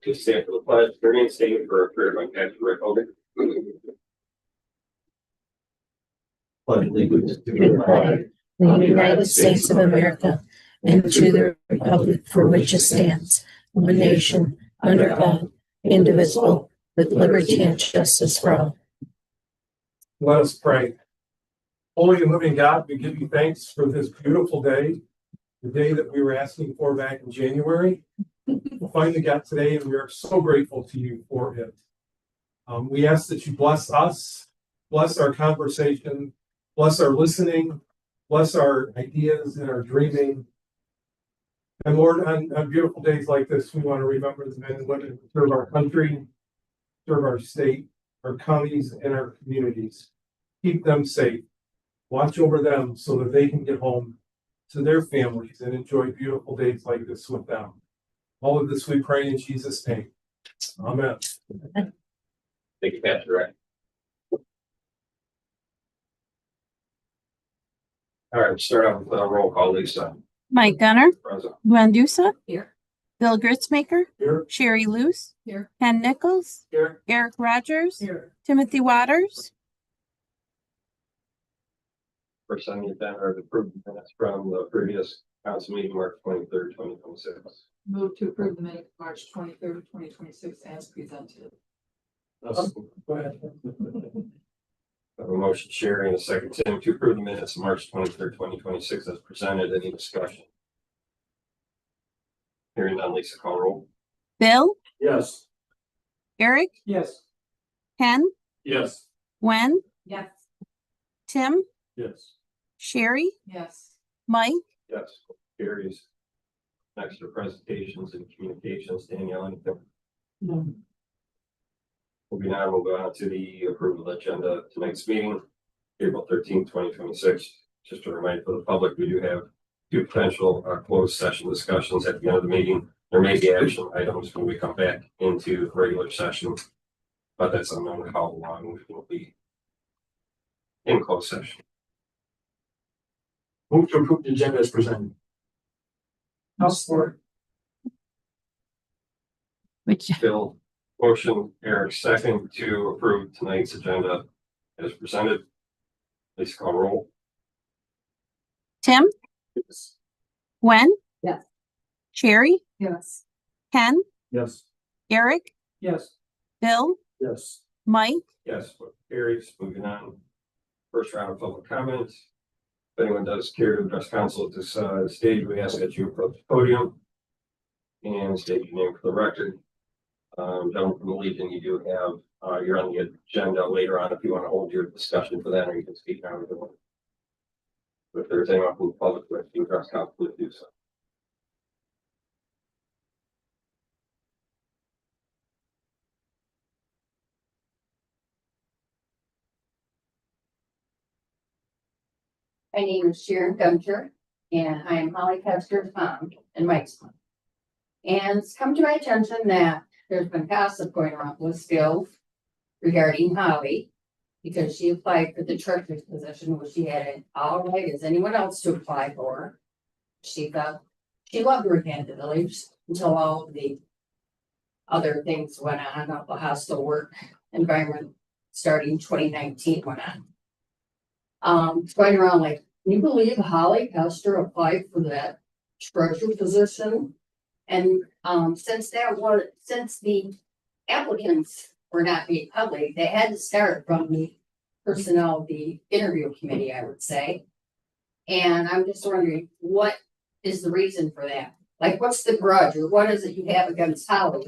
To stand for the pledge, during statement for a prayer by Pastor Rick Hogan. Pledge allegiance to the flag of the United States of America and to the republic for which it stands, one nation, under God, indivisible, with liberty and justice for all. Let us pray. Holy and living God, we give you thanks for this beautiful day, the day that we were asking for back in January. We finally got today, and we are so grateful to you for it. We ask that you bless us, bless our conversation, bless our listening, bless our ideas and our dreaming. And Lord, on beautiful days like this, we want to remember the men and women who serve our country, serve our state, our counties, and our communities. Keep them safe. Watch over them so that they can get home to their families and enjoy beautiful days like this with them. All of this we pray in Jesus' name. Amen. Thank you, Pastor Rick. All right, we'll start off with a roll call, Lisa. Mike Gunner, Present. Gwen Dusa, Here. Bill Gritzmaker, Here. Sherry Luce, Here. Ken Nichols, Here. Eric Rogers, Here. Timothy Waters, First on the agenda are the approved minutes from the previous council meeting, March 23rd, 2026. Move to approve the minutes March 23rd, 2026 as presented. Go ahead. I have a motion, Sherry, and a second, Tim, to approve the minutes of March 23rd, 2026 as presented. Any discussion? Hearing none, Lisa, call roll. Bill, Yes. Eric, Yes. Ken, Yes. Gwen, Yes. Tim, Yes. Sherry, Yes. Mike, Yes, carries. Next are presentations and communications. Danielle, anything? Moving on, we'll go on to the approval agenda of tonight's meeting, April 13th, 2026. Just a reminder for the public, we do have two potential closed session discussions at the end of the meeting. There may be action items when we come back into regular session, but that's unknown how long we will be in closed session. Move to approve the agenda as presented. I'll support. which Bill, motion, Eric, second to approve tonight's agenda as presented. Please call roll. Tim, Yes. Gwen, Yes. Sherry, Yes. Ken, Yes. Eric, Yes. Bill, Yes. Mike, Yes, carries. Moving on. First round of public comments. If anyone does care to address council at this stage, we ask that you approach the podium and state your name for the record. Gentleman from the Legion, you do have, you're on the agenda later on if you want to hold your discussion for that, or you can speak now. If there's anyone from the public who has to address council, please do so. My name is Sharon Gunter, and I am Holly Kester's mom and Mike's mom. And it's come to my attention that there's been gossip going around Blissfield regarding Holly, because she applied for the treasurer's position, which she had it all right as anyone else to apply for. She thought she loved working at the village until all of the other things went on, all the hostile work environment starting 2019 went on. It's going around like, can you believe Holly Kester applied for that treasurer position? And since the applicants were not made public, they had to start from the personnel, the interview committee, I would say. And I'm just wondering, what is the reason for that? Like, what's the grudge, or what is it you have against Holly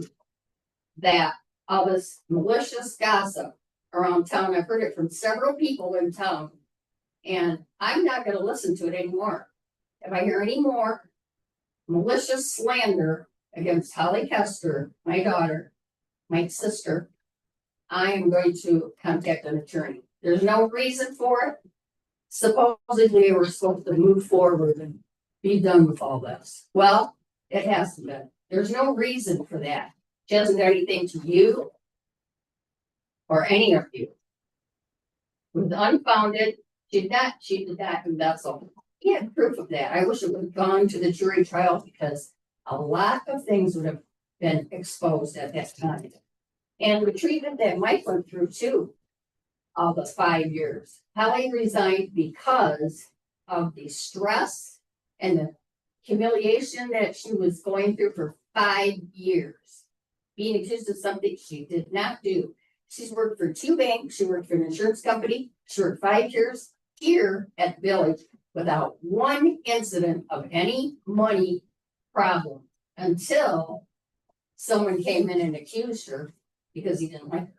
that all this malicious gossip around town? I've heard it from several people in town. And I'm not going to listen to it anymore. If I hear any more malicious slander against Holly Kester, my daughter, my sister, I am going to contact an attorney. There's no reason for it. Supposedly we're supposed to move forward and be done with all this. Well, it hasn't been. There's no reason for that. She hasn't done anything to you or any of you. It was unfounded. She did that, and that's all. He had proof of that. I wish it would have gone to the jury trial, because a lot of things would have been exposed at that time. And the treatment that Mike went through too, all the 5 years. Holly resigned because of the stress and the humiliation that she was going through for 5 years. Being accused of something she did not do. She's worked for 2 banks. She worked for an insurance company. She worked 5 years here at the village without one incident of any money problem until someone came in and accused her because he didn't like her.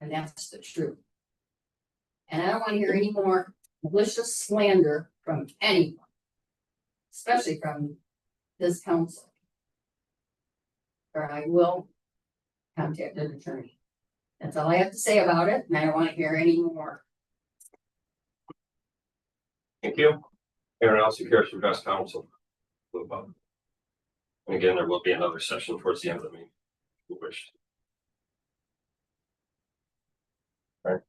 And that's the truth. And I don't want to hear any more malicious slander from anyone, especially from this council. Or I will contact an attorney. That's all I have to say about it, and I don't want to hear any more. Thank you. Anyone else who cares for best counsel? Move on. And again, there will be another session towards the end of the meeting. If you wish. All right.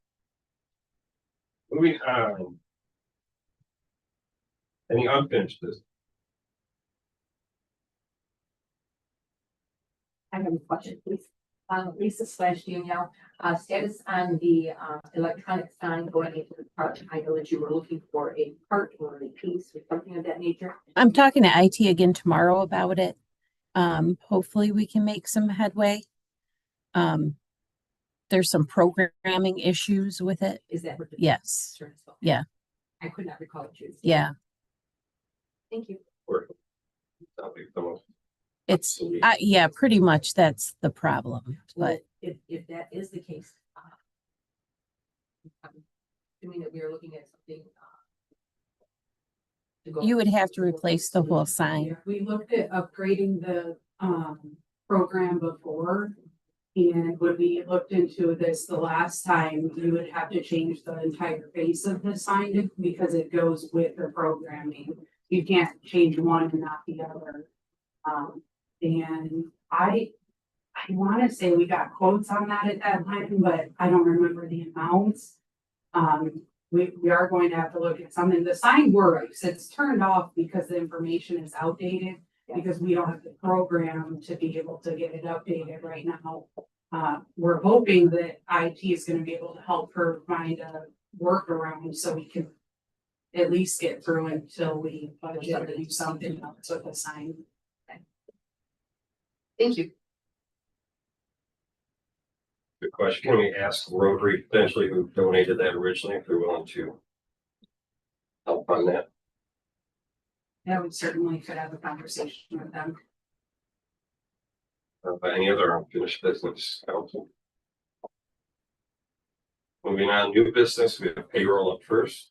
Moving on. Any unfinished business? I have a question, please. Lisa / Danielle, status on the electronic sign going into the park. I know that you were looking for a part or a piece or something of that nature. I'm talking to IT again tomorrow about it. Hopefully we can make some headway. There's some programming issues with it. Is that what the Yes. concern is about? Yeah. I could not recall it. Choose. Yeah. Thank you. Or that'll be the most It's, obsolete. yeah, pretty much that's the problem, Well, but if that is the case, I'm assuming that we are looking at something. To go- you would have to replace the whole sign. Yeah, we looked at upgrading the program before. And when we looked into this the last time, you would have to change the entire face of the sign because it goes with the programming. You can't change one and not the other. And I want to say we got quotes on that at that time, but I don't remember the amounts. We are going to have to look at something. The sign works. It's turned off because the information is outdated. Because we don't have the program to be able to get it updated right now. We're hoping that IT is going to be able to help her find a workaround so we can at least get through until we budget to do something else with the sign. Thank you. Good question. Can we ask Rotary potentially who donated that originally if they're willing to help on that? Yeah, we certainly could have a conversation with them. Any other unfinished business, council? Moving on, new business, we have payroll up first.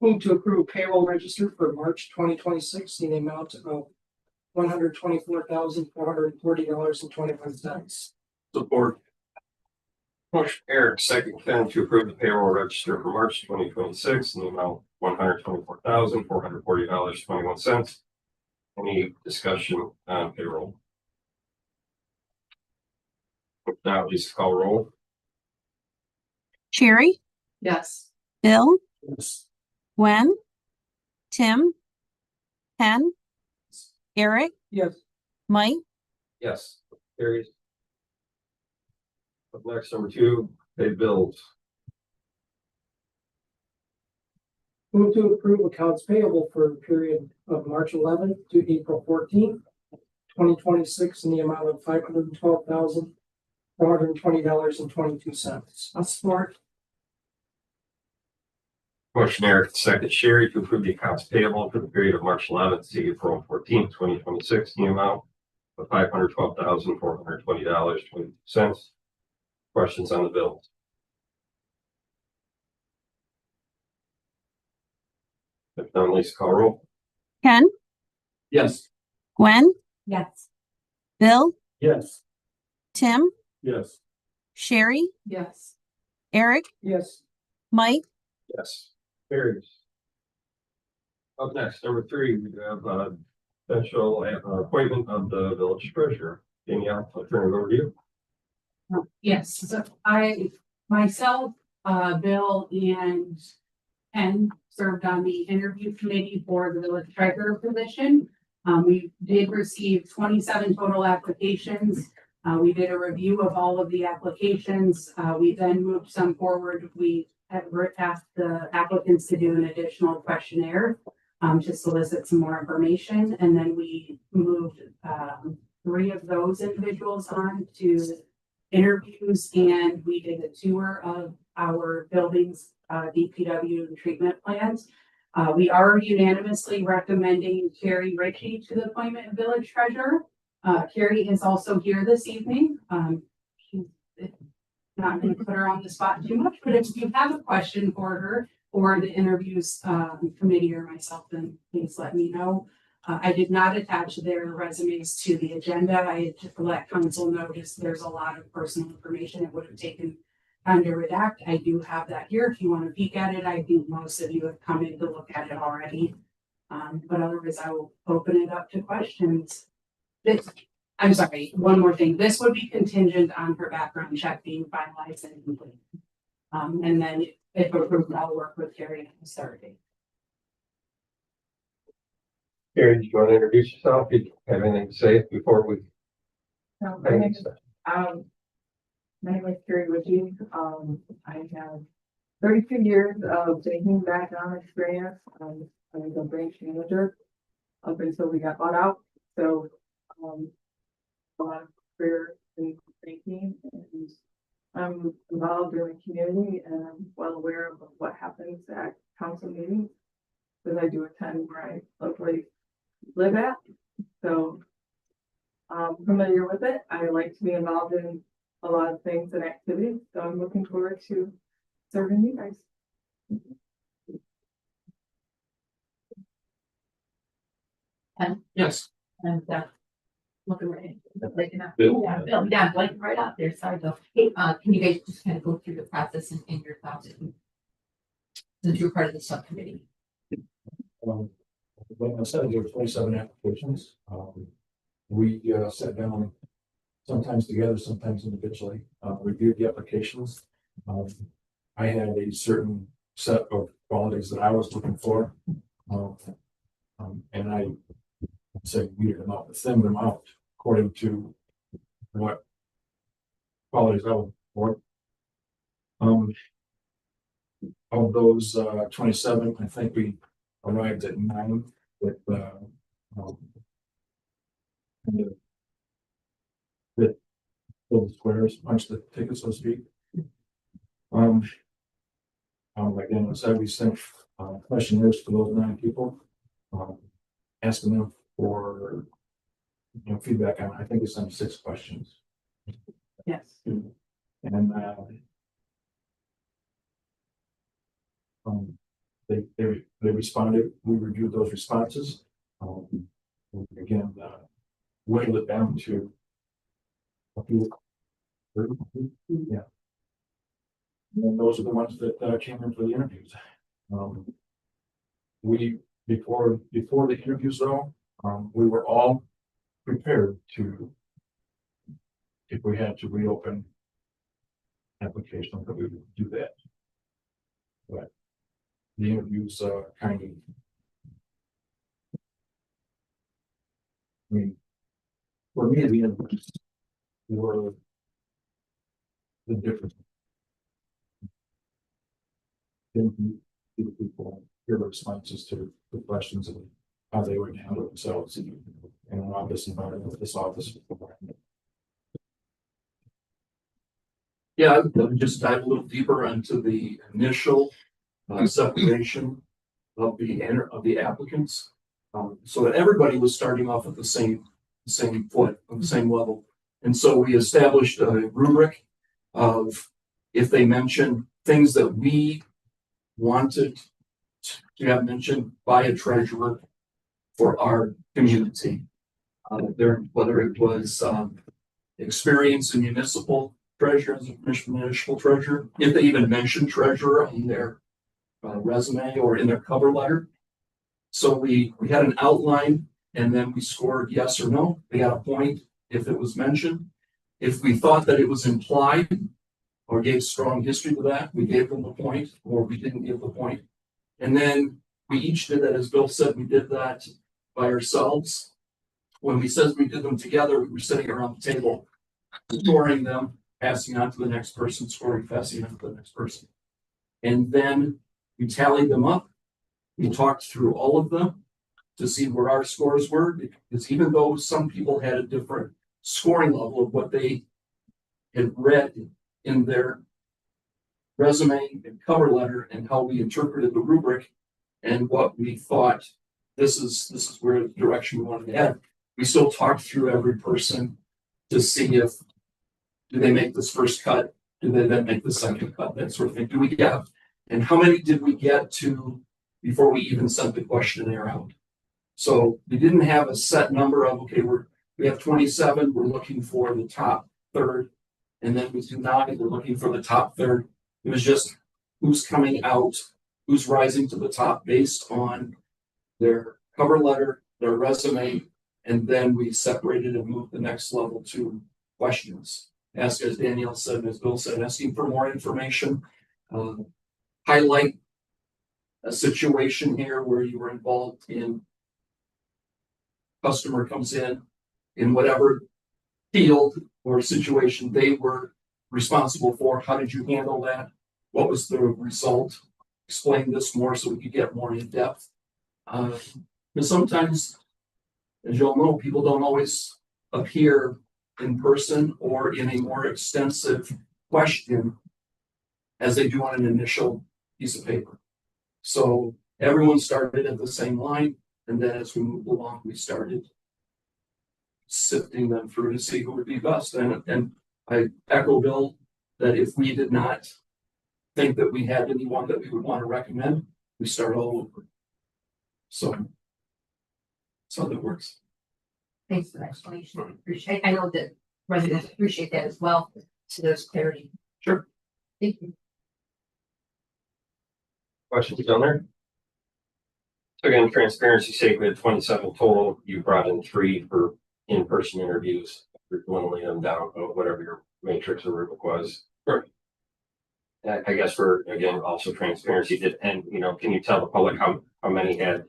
Move to approve payroll register for March 2026 in the amount of $124,440.21. Support. Motion Eric, second Ken to approve the payroll register for March 2026 in the amount $124,440.21. Any discussion on payroll? If not, please call roll. Sherry, Yes. Bill, Yes. Gwen, Tim, Ken, Eric, Yes. Mike, Yes. Carries. Up next, number 2, pay bills. Move to approve accounts payable for the period of March 11th to April 14th, 2026 in the amount of $512,420.22. I'll support. Motion Eric, second Sherry to approve the accounts payable for the period of March 11th to April 14th, 2026 in the amount of $512,420.22. Questions on the bills? If not, Lisa, call roll. Ken, Yes. Gwen, Yes. Bill, Yes. Tim, Yes. Sherry, Yes. Eric, Yes. Mike, Yes. Carries. Up next, number 3, we have potential appointment of the village treasurer. Danielle, I'll turn it over to you. Yes, so myself, Bill and Ken served on the interview committee for the village treasurer position. We did receive 27 total applications. We did a review of all of the applications. We then moved some forward. We asked the applicants to do an additional questionnaire to solicit some more information. And then we moved 3 of those individuals on to interviews, and we did a tour of our buildings, DPW and treatment plants. We are unanimously recommending Carrie Ritchie to the appointment of village treasurer. Carrie is also here this evening. She's not going to put her on the spot too much, but if you have a question for her or the interviews committee or myself, then please let me know. I did not attach their resumes to the agenda. I had to let council notice there's a lot of personal information it would have taken time to redact. I do have that here if you want to peek at it. I think most of you have come in to look at it already. But otherwise, I will open it up to questions. I'm sorry, one more thing. This would be contingent on her background check being finalized and complete. And then if approved, I'll work with Carrie on the start date. Carrie, do you want to introduce yourself? Do you have anything to say before we? No, my name is Carrie Ritchie. I have 32 years of banking background experience. I was a branch manager up until we got bought out. So, a lot of career in banking, and I'm involved in the community, and I'm well aware of what happens at council meetings because I do attend where I locally live at. So I'm familiar with it. I like to be involved in a lot of things and activities. So I'm looking forward to serving you guys. And Yes. and looking right, blinking up. Bill. Yeah, Bill, yeah, blinking right up there. Sorry, Bill. Hey, can you guys just kind of go through the process and your thoughts? Since you're part of the subcommittee. When I said there were 27 applications, we sat down sometimes together, sometimes individually, reviewed the applications. I had a certain set of qualities that I was looking for. And I said, weeded them out, thin them out according to what qualities I was for. Of those 27, I think we arrived at 9 with with fill the squares, punch the ticket, so to speak. Again, I said we sent questionnaires to those 9 people, asking them for feedback on. I think we sent 6 questions. Yes. And they responded. We reviewed those responses. Again, whittled it down to a few. Yeah. And those are the ones that came in for the interviews. We before the interviews though, we were all prepared to, if we had to reopen applications, that we would do that. But the interviews kind of, I mean, for me, the interviews were the difference. People hear the responses to the questions and how they would handle themselves in an office environment, this office. Yeah, I would just dive a little deeper into the initial separation of the applicants, so that everybody was starting off at the same foot, on the same level. And so we established a rubric of, if they mention things that we wanted to have mentioned by a treasurer for our community, whether it was experience in municipal treasurer, as a municipal treasurer, if they even mentioned treasurer on their resume or in their cover letter. So we had an outline, and then we scored yes or no. They got a point if it was mentioned. If we thought that it was implied or gave strong history to that, we gave them a point, or we didn't give the point. And then we each did that, as Bill said, we did that by ourselves. When we said we did them together, we were sitting around the table, scoring them, passing on to the next person, scoring, passing on to the next person. And then we tallied them up. We talked through all of them to see where our scores were, because even though some people had a different scoring level of what they had read in their resume and cover letter and how we interpreted the rubric and what we thought this is where the direction we wanted to head. We still talked through every person to see if do they make this first cut, do they then make the second cut, that sort of thing. Do we get, and how many did we get to before we even sent the questionnaire out? So we didn't have a set number of, okay, we have 27, we're looking for the top third, and then we do 9, we're looking for the top third. It was just who's coming out, who's rising to the top based on their cover letter, their resume, and then we separated and moved the next level to questions. Ask, as Danielle said, as Bill said, asking for more information, highlight a situation here where you were involved in customer comes in whatever field or situation they were responsible for. How did you handle that? What was the result? Explain this more so we could get more in depth. Because sometimes, as you all know, people don't always appear in person or in a more extensive question as they do on an initial piece of paper. So everyone started at the same line, and then as we moved along, we started sifting them through to see who would be best. And I echo Bill that if we did not think that we had anyone that we would want to recommend, we start all over. So that's how that works. Thanks for the explanation. Appreciate, I know that residents appreciate that as well, so there's clarity. Sure. Thank you. Questions down there? So again, transparency's sake, we had 27 total. You brought in 3 for in-person interviews. You're dwindling them down to whatever your matrix or rubric was. Sure. I guess for, again, also transparency, and can you tell the public how many had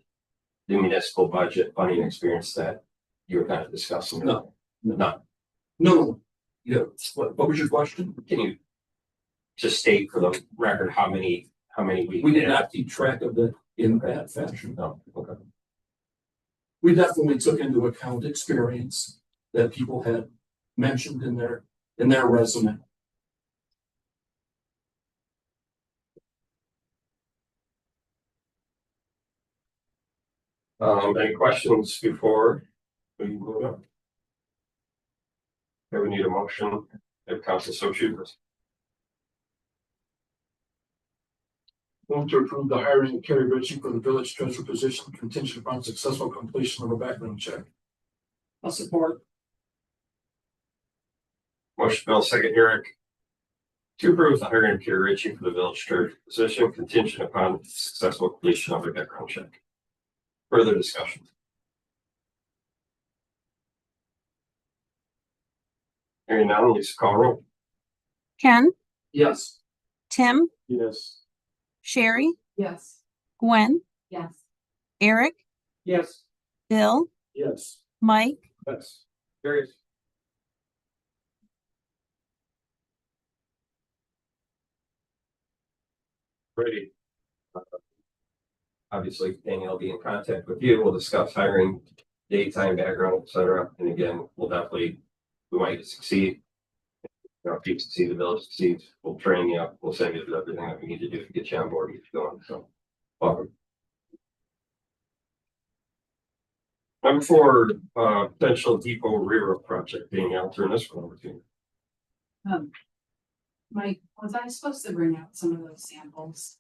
the municipal budget funding experience that you were kind of discussing? No. None. No. Yeah. What was your question? Can you just state for the record how many We did not keep track of it in that fashion. No. Okay. We definitely took into account experience that people had mentioned in their resume. Any questions before we move on? Okay, we need a motion if council so chooses. Move to approve the hiring of Kerry Ritchie for the village treasurer position contingent upon successful completion of a background check. I'll support. Motion Bill, second Eric. To approve the hiring of Kerry Ritchie for the village treasurer position contingent upon successful completion of a background check. Further discussion. Hearing none, Lisa call roll. Ken, Yes. Tim, Yes. Sherry, Yes. Gwen, Yes. Eric, Yes. Bill, Yes. Mike, Yes. Carries. Ready. Obviously, Danielle will be in contact with you. We'll discuss hiring, date, time, background, etc. And again, we might succeed. If you succeed, the village succeeds. We'll train you up. We'll send you everything that we need to do to get you on board, get you going. So, welcome. Number 4, potential depot railroad project. Danielle, turn this one over to you. Mike, was I supposed to bring out some of those samples?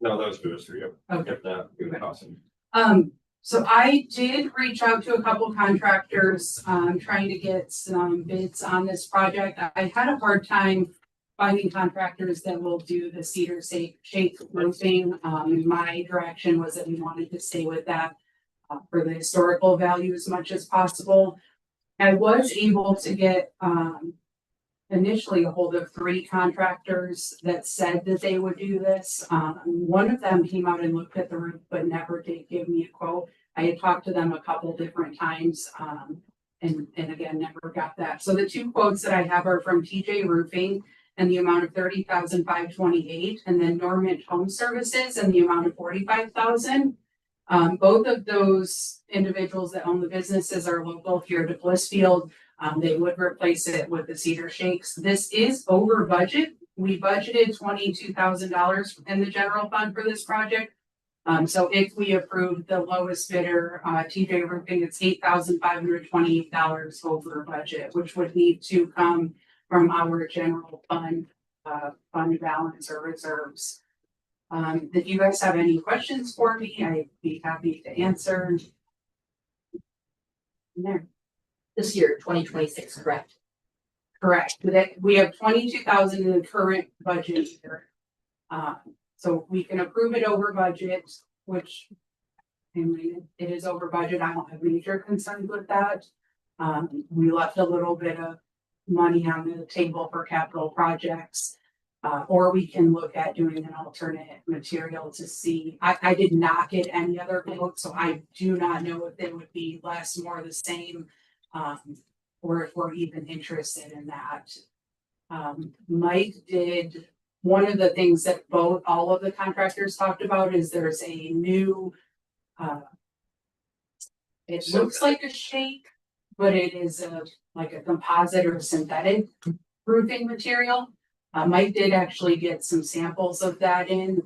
No, that was good for you. Okay. If not, it would awesome. So I did reach out to a couple contractors, trying to get some bids on this project. I had a hard time finding contractors that will do the cedar shake roofing. My direction was that we wanted to stay with that for the historical value as much as possible. I was able to get, initially a hold of 3 contractors that said that they would do this. One of them came out and looked at the roof, but never did give me a quote. I had talked to them a couple different times, and again, never got that. So the two quotes that I have are from TJ Roofing and the amount of $30,528, and then Norman Home Services and the amount of $45,000. Both of those individuals that own the businesses are local here to Blissfield. They would replace it with the cedar shakes. This is over budget. We budgeted $22,000 in the general fund for this project. So if we approve the lowest bidder, TJ Roofing, it's $8,528 over budget, which would need to come from our general fund, fund balance or reserves. If you guys have any questions for me, I'd be happy to answer. There. This year, 2026, correct? Correct. We have 22,000 in the current budget year. So we can approve it over budget, which I mean, it is over budget. I don't have major concerns with that. We left a little bit of money on the table for capital projects. Or we can look at doing an alternate material to see. I did not get any other quotes, so I do not know if they would be less, more the same, or if we're even interested in that. Mike did, one of the things that all of the contractors talked about is there's a new, it looks like a shake, but it is like a composite or synthetic roofing material. Mike did actually get some samples of that in.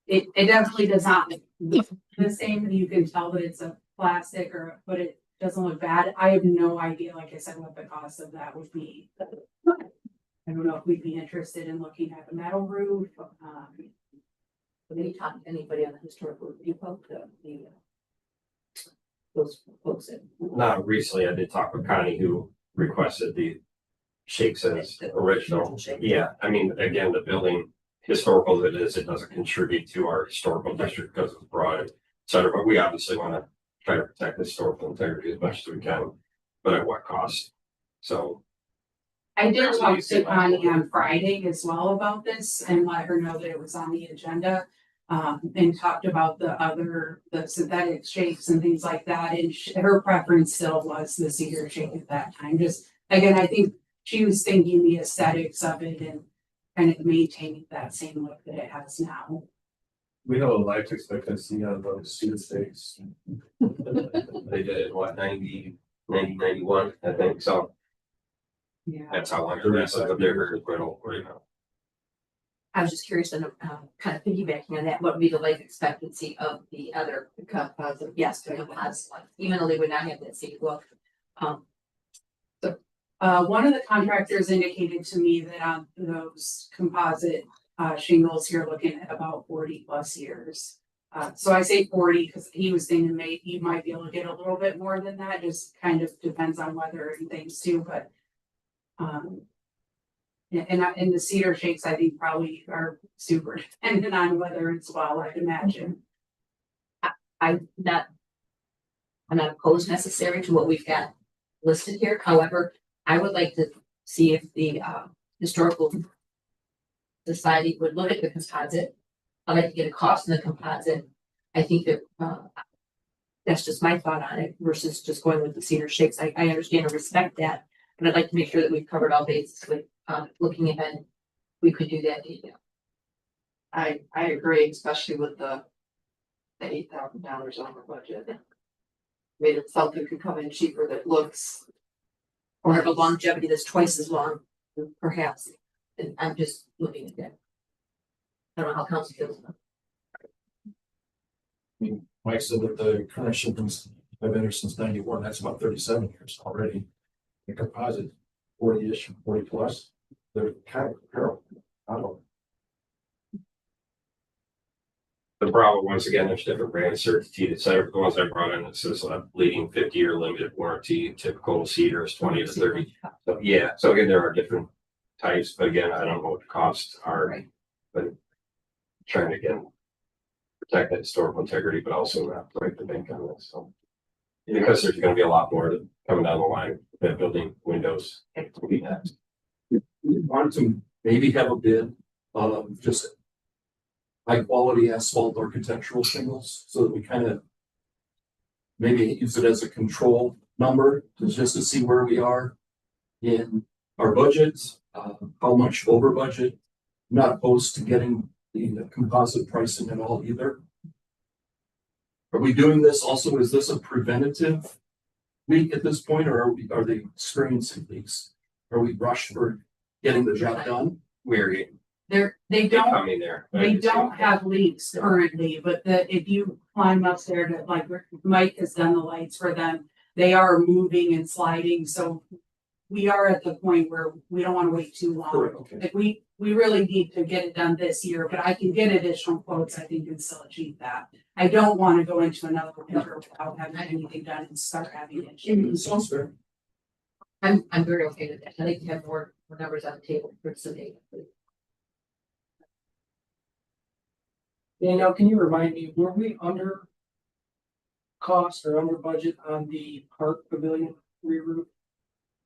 It definitely does not look the same. You can tell that it's a plastic but it doesn't look bad. I have no idea, like I said, what the cost of that would be. I don't know if we'd be interested in looking at a metal roof. Have you talked to anybody on the historical depot? Those folks that. Not recently, I did talk with Connie, who requested the shakes as original. Yeah, I mean, again, the building, historical as it is, it doesn't contribute to our historical district because it's broad, et cetera, but we obviously want to try to protect the historical integrity as much as we can, but at what cost? So. I did talk to Connie on Friday as well about this and let her know that it was on the agenda. And talked about the synthetic shakes and things like that. And her preference still was the cedar shake at that time. Just, again, I think she was thinking the aesthetics of it and kind of maintaining that same look that it has now. We have a life expectancy on those cedar stakes. They did what, 91, I think, so Yeah. that's how long they're very brittle, you know. I was just curious, and kind of piggybacking on that, what would be the life expectancy of the other composite? Yes, the composite one, even though they would not have that same look. One of the contractors indicated to me that on those composite shingles, you're looking at about 40 plus years. So I say 40 because he was thinking you might be able to get a little bit more than that. Just kind of depends on weather and things too. But and the cedar shakes, I think, probably are super dependent on weather as well, I'd imagine. I'm not opposed necessarily to what we've got listed here. However, I would like to see if the historical society would look at the composite. I'd like to get a cost in the composite. I think that that's just my thought on it versus just going with the cedar shakes. I understand and respect that, but I'd like to make sure that we've covered all bases with looking ahead. We could do that. I agree, especially with the $8,000 over budget. I mean, if something could come in cheaper that looks. Or have a longevity that's twice as long, perhaps. And I'm just looking at that. I don't know how council feels about it. Mike said that the current shipments have been here since 91. That's about 37 years already. The composite 40-ish, 40 plus. They're kind of comparable. I don't know. The problem, once again, there's different brand certainty, et cetera. The ones I brought in, it says leading 50-year limited warranty, typical cedar is 20 to 30. So yeah, so again, there are different types, but again, I don't know what the costs are, Right. But trying to again protect that historical integrity, but also not break the bank on this. So because there's going to be a lot more coming down the line, that building windows will be next. Want to maybe have a bid of just high quality asphalt architectural shingles so that we kind of maybe use it as a control number just to see where we are in our budgets, how much over budget. Not opposed to getting the composite pricing at all either. Are we doing this also? Is this a preventative leak at this point, or are they experiencing leaks? Are we rushed for getting the job done? We're They don't, coming there. they don't have leaks currently, but if you climb up there to, like, Mike has done the lights for them, they are moving and sliding, so we are at the point where we don't want to wait too long. Okay. Like, we really need to get it done this year, but I can get additional quotes, I think, and still achieve that. I don't want to go into another winter without having anything done and start having issues. Sounds fair. I'm very okay with that. I think to have more numbers on the table for today. Danielle, can you remind me, were we under cost or under budget on the park pavilion re-roof?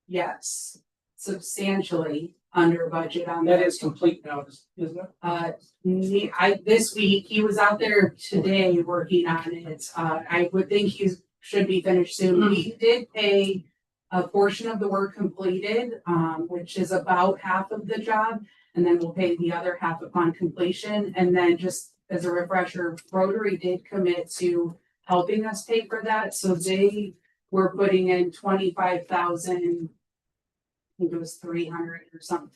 Yes, substantially under budget on That that. is complete now, isn't it? This week, he was out there today working on it. I would think should be finished soon. We did pay a portion of the work completed, which is about half of the job. And then we'll pay the other half upon completion. And then just as a refresher, Rotary did commit to helping us pay for that. So they were putting in 25,000. I think it was 300 or something,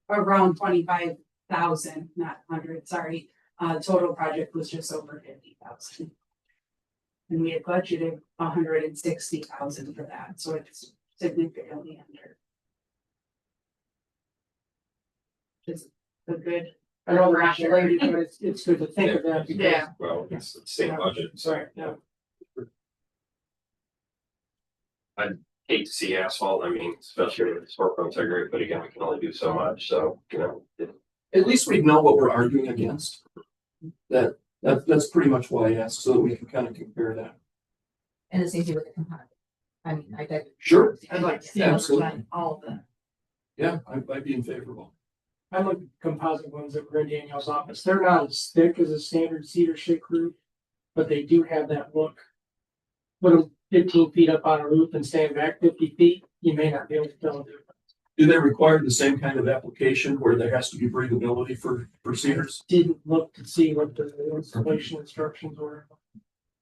around 25,000, not 100, sorry. Total project was just over 50,000. And we had budgeted 160,000 for that, so it's significantly under. Just a good. I know we're not related, but it's good to think of that because. Yeah. Well, it's the same budget. Sorry, yeah. Hate to see asphalt. I mean, especially with the storefront integrity, but again, we can only do so much. So, At least we know what we're arguing against. That's pretty much why I asked, so that we can kind of compare that. And the same thing with the composite. I mean, I bet. Sure. I'd like to see Absolutely. all of them. Yeah, I'd be in favorable. I looked at composite ones that were in Danielle's office. They're not as thick as a standard cedar shake roof, but they do have that look. Put them 15 feet up on a roof and stand back 50 feet, you may not be able to tell the difference. Do they require the same kind of application where there has to be breathability for cedars? Didn't look to see what the installation instructions were.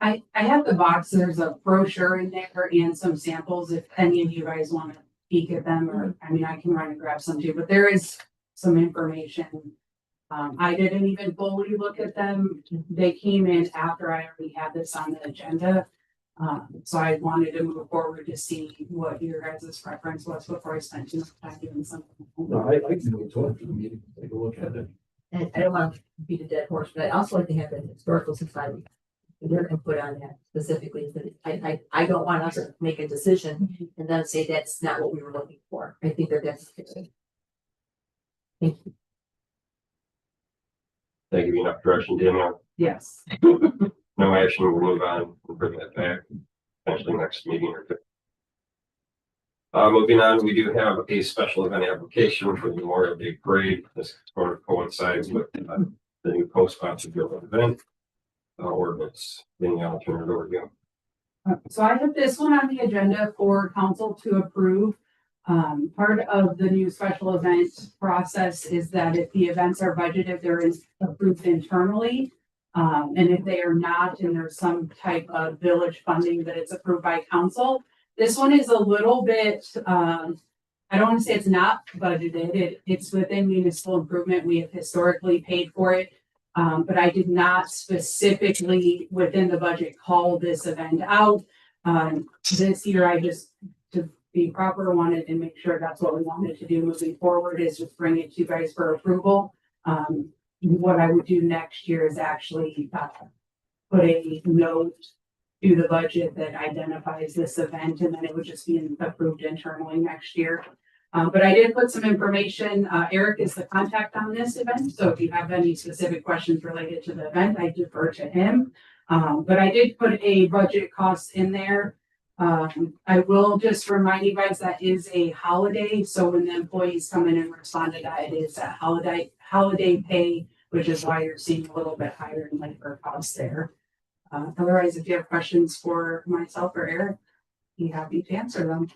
I have the box, there's a brochure in there and some samples if any of you guys want to peek at them, or, I mean, I can run and grab some too, but there is some information. I didn't even fully look at them. They came in after I already had this on the agenda. So I wanted to move forward to see what your guys' preference was before I spent too much time doing something. No, I can wait till after the meeting, take a look at it. And I don't want to beat a dead horse, but I also like to have the historical society. Their input on that specifically. I don't want us to make a decision and then say that's not what we were looking for. I think that's good. Thank you. that give you enough direction, Danielle. Yes. No action, we'll move on, we'll bring that back, potentially next meeting or two. Moving on, we do have a special event application for the Memorial Day Parade. This sort of coincides with the new co-sponsored event ordinance. Then I'll turn it over to you. So I have this one on the agenda for council to approve. Part of the new special event process is that if the events are budgeted, they're approved internally. And if they are not, and there's some type of village funding that it's approved by council. This one is a little bit, I don't want to say it's not budgeted. It's within municipal improvement. We have historically paid for it. But I did not specifically within the budget call this event out. This year, I just, to be proper, wanted to make sure that's what we wanted to do moving forward is just bring it to you guys for approval. What I would do next year is actually put a note to the budget that identifies this event, and then it would just be approved internally next year. But I did put some information. Eric is the contact on this event, so if you have any specific questions related to the event, I defer to him. But I did put a budget cost in there. I will just remind you guys that is a holiday, so when the employees come in and respond to that, it is a holiday pay, which is why you're seeing a little bit higher in labor costs there. Otherwise, if you have questions for myself or Eric, be happy to answer them.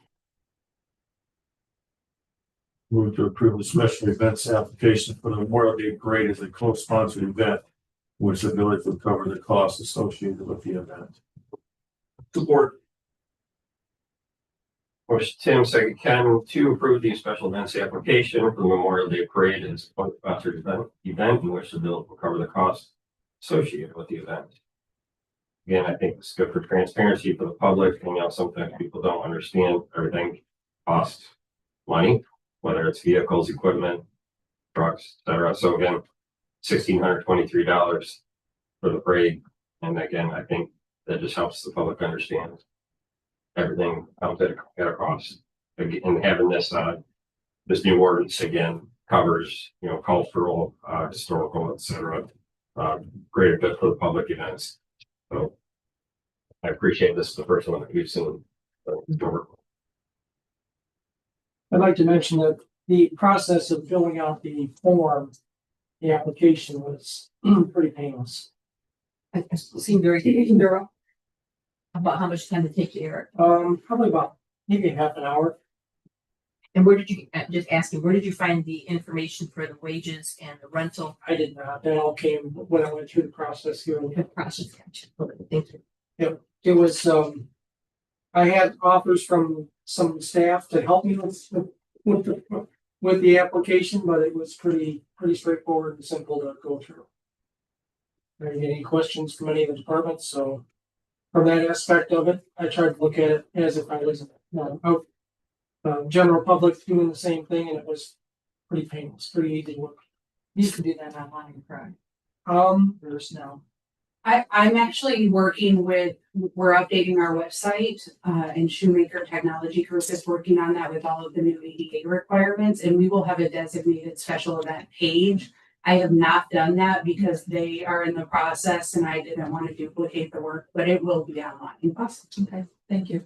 Move to approve the special events application for the Memorial Day Parade as a co-sponsored event, which the village will cover the costs associated with the event. Support. Motion Tim, second Ken, to approve the special events application for the Memorial Day Parade as a sponsored event in which the village will cover the costs associated with the event. Again, I think it's good for transparency for the public, and sometimes people don't understand everything costs money, whether it's vehicles, equipment, trucks, etc. So again, $1,623 for the parade. And again, I think that just helps the public understand everything out at a cost. And having this new ordinance again covers, cultural, historical, etc. Greater good for the public events. So I appreciate this is the first one that we've seen. I'd like to mention that the process of filling out the form, the application was pretty painless. It seemed very thorough. About how much time it take you, Eric? Probably about maybe half an hour. And where did you, just asking, where did you find the information for the wages and the rental? I did not. That all came when I went through the process here. The process. Okay, thank you. It was, I had offers from some staff to help me with the application, but it was pretty straightforward and simple to go through. I didn't get any questions from any of the departments, so from that aspect of it, I tried to look at it as if I was general public doing the same thing, and it was pretty painless, pretty easy work. You can do that online, correct? There's no. I'm actually working with, we're updating our website, and Shoemaker Technology Group is working on that with all of the new ADA requirements, and we will have a designated special event page. I have not done that because they are in the process and I didn't want to duplicate the work, but it will be online. Awesome. Okay, thank you.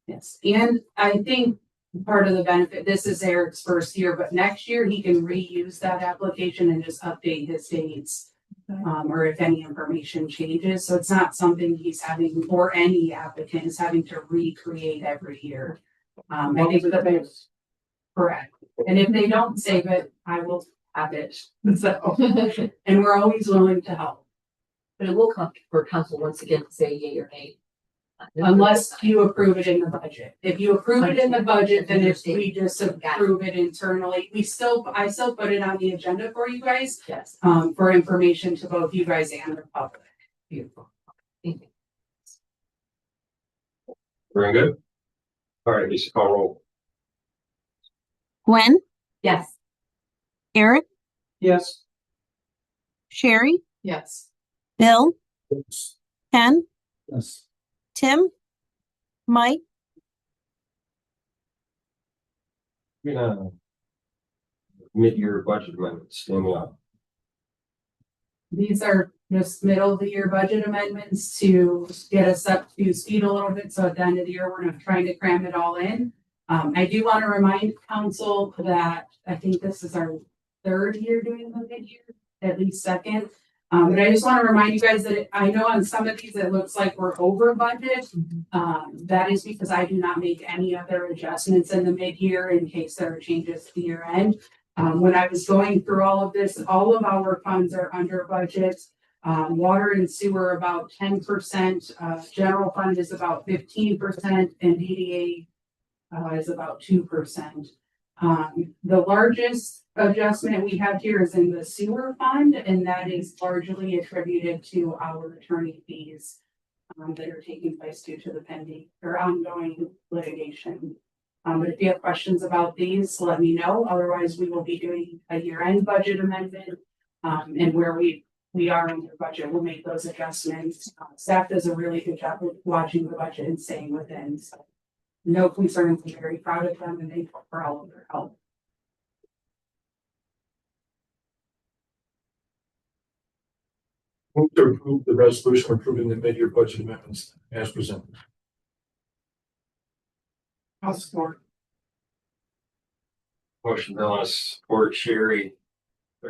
Yes, and I think part of the benefit, this is Eric's first year, but next year he can reuse that application and just update his dates. Or if any information changes. So it's not something he's having, or any applicant is having to recreate every year. I think that's correct. And if they don't save it, I will have it. So, and we're always willing to help. But it will come for council once again to say yay or nay. Unless you approve it in the budget. If you approve it in the budget, then if we just approve it internally, I still put it on the agenda for you guys. Yes. For information to both you guys and the public. Beautiful. Thank you. Very good. All right, Lisa, call roll. Gwen, Yes. Eric, Yes. Sherry, Yes. Bill, Yes. Ken, Yes. Tim, Mike, Mid-year budget amendments, stand up. These are just middle of the year budget amendments to get us up to speed a little bit. So at the end of the year, we're not trying to cram it all in. I do want to remind council that I think this is our third year doing the mid-year, at least second. But I just want to remind you guys that I know on some of these, it looks like we're over budget. That is because I do not make any other adjustments in the mid-year in case there are changes to the year end. When I was going through all of this, all of our funds are under budget. Water and sewer about 10%, general fund is about 15%, and DDA is about 2%. The largest adjustment we have here is in the sewer fund, and that is largely attributed to our attorney fees that are taking place due to the pending or ongoing litigation. But if you have questions about these, let me know. Otherwise, we will be doing a year-end budget amendment, and where we are under budget, we'll make those adjustments. Staff does a really good job of watching the budget and staying within. So no concerns. I'm very proud of them, and thankful for all of their help. Move to approve the resolution approving the mid-year budget amendments as presented. I'll support. Motion Bill and support Sherry,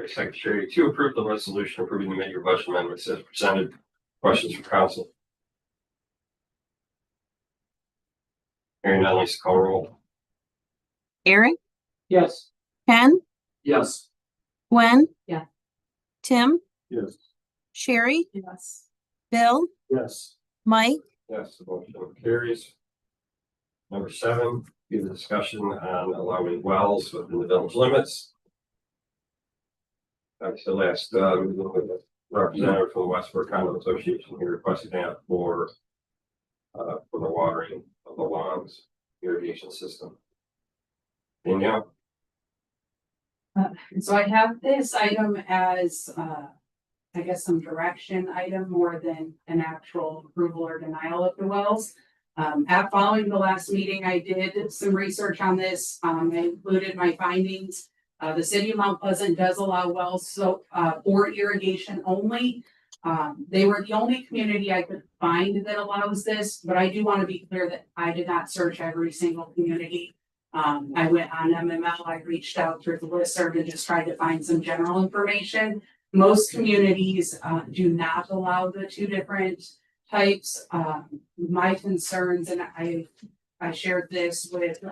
second Sherry, to approve the resolution approving the mid-year budget amendments as presented. Questions from council? Hearing none, Lisa, call roll. Eric, Yes. Ken, Yes. Gwen. Yeah. Tim, Yes. Sherry, Yes. Bill, Yes. Mike, Yes, the motion carries. Number 7, be the discussion on allowing wells within the village limits. I still asked, the representative from the Westford Condo Association, he requested that for the watering of the lawns irrigation system. Danielle? So I have this item as, I guess some direction item more than an actual approval or denial of the wells. At following the last meeting, I did some research on this. I included my findings. The city of Mount Pleasant does allow wells, so, for irrigation only. They were the only community I could find that allows this, but I do want to be clear that I did not search every single community. I went on MML, I reached out through the listserv and just tried to find some general information. Most communities, do not allow the two different types. My concerns, and I shared this with,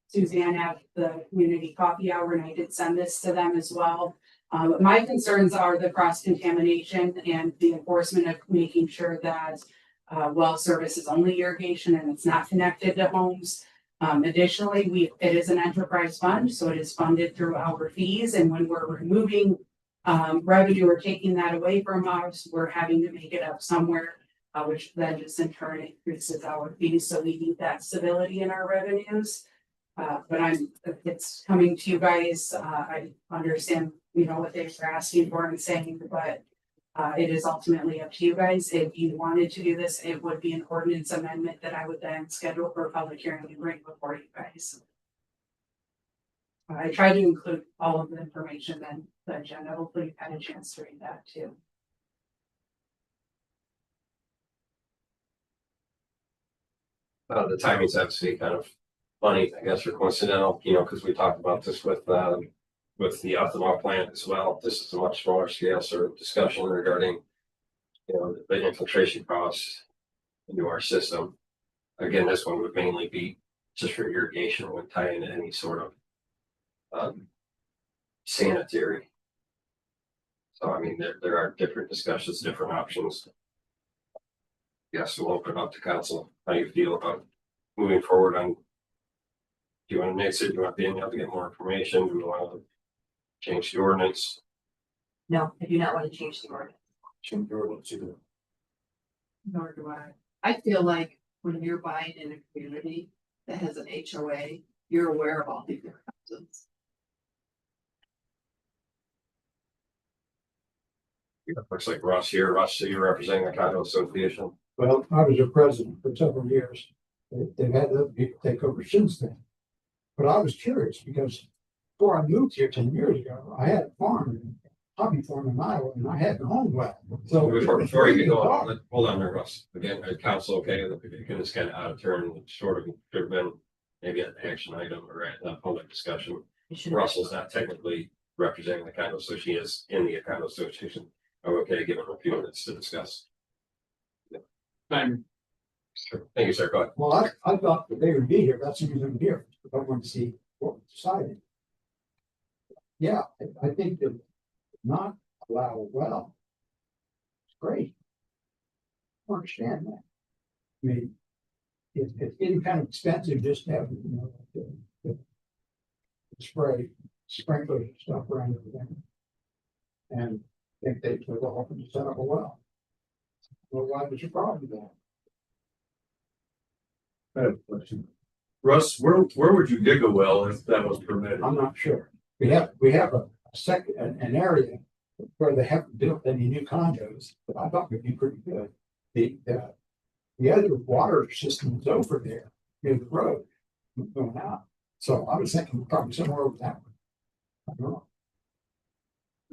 Suzanne at the community coffee hour, and I did send this to them as well. My concerns are the cross contamination and the enforcement of making sure that, well service is only irrigation and it's not connected to homes. Additionally, it is an enterprise fund, so it is funded through our fees, and when we're removing revenue or taking that away from us, we're having to make it up somewhere, which then just in turn increases our fees, so we need that stability in our revenues. But it's coming to you guys, I understand, what they're asking for and saying, but it is ultimately up to you guys. If you wanted to do this, it would be an ordinance amendment that I would then schedule for a public hearing and bring before you guys. I tried to include all of the information in the agenda. Hopefully you've had a chance to read that too. The timing's actually kind of funny, I guess, or coincidental, because we talked about this with the ethanol plant as well. This is a much smaller scale sort of discussion regarding, the infiltration costs into our system. Again, this one would mainly be just for irrigation, would tie into any sort of sanitary. So, I mean, there are different discussions, different options. Yes, we'll open it up to council. How you feel about moving forward on? Do you want to mix it? Do you want Danielle to get more information? Do you want to change the ordinance? No, I do not want to change the ordinance. Change the ordinance either. Nor do I. I feel like when you're buying in a community that has an HOA, you're aware of all these different options. Yeah, looks like Russ here. Russ, so you're representing the condo association. Well, I was a president for several years. They've had other people take over since then. But I was curious because before I moved here 10 years ago, I had a farm, hobby farm in Iowa, and I had a home well. So Before you go on, hold on there, Russ. Again, council, okay, it's kind of out of turn, sort of should have been maybe an action item or a public discussion. Russell's not technically representing the condo, so she is in the condo association. I'm okay, give him a few minutes to discuss. Time. Sure. Thank you, sir. Go ahead. well, I thought that they would be here. That's the reason I'm here. I want to see what was decided. Yeah, I think that not allow a well. It's great. I understand that. I mean, it's getting kind of expensive just to have, the sprinklers and stuff around everything. And I think they took off and set up a well. Well, why was your problem then? I have a question. Russ, where would you dig a well if that was permitted? I'm not sure. We have a second, an area where they haven't built any new condos, but I thought would be pretty good. The other water system is over there near the road going out. So I was thinking probably somewhere over that one. I don't know.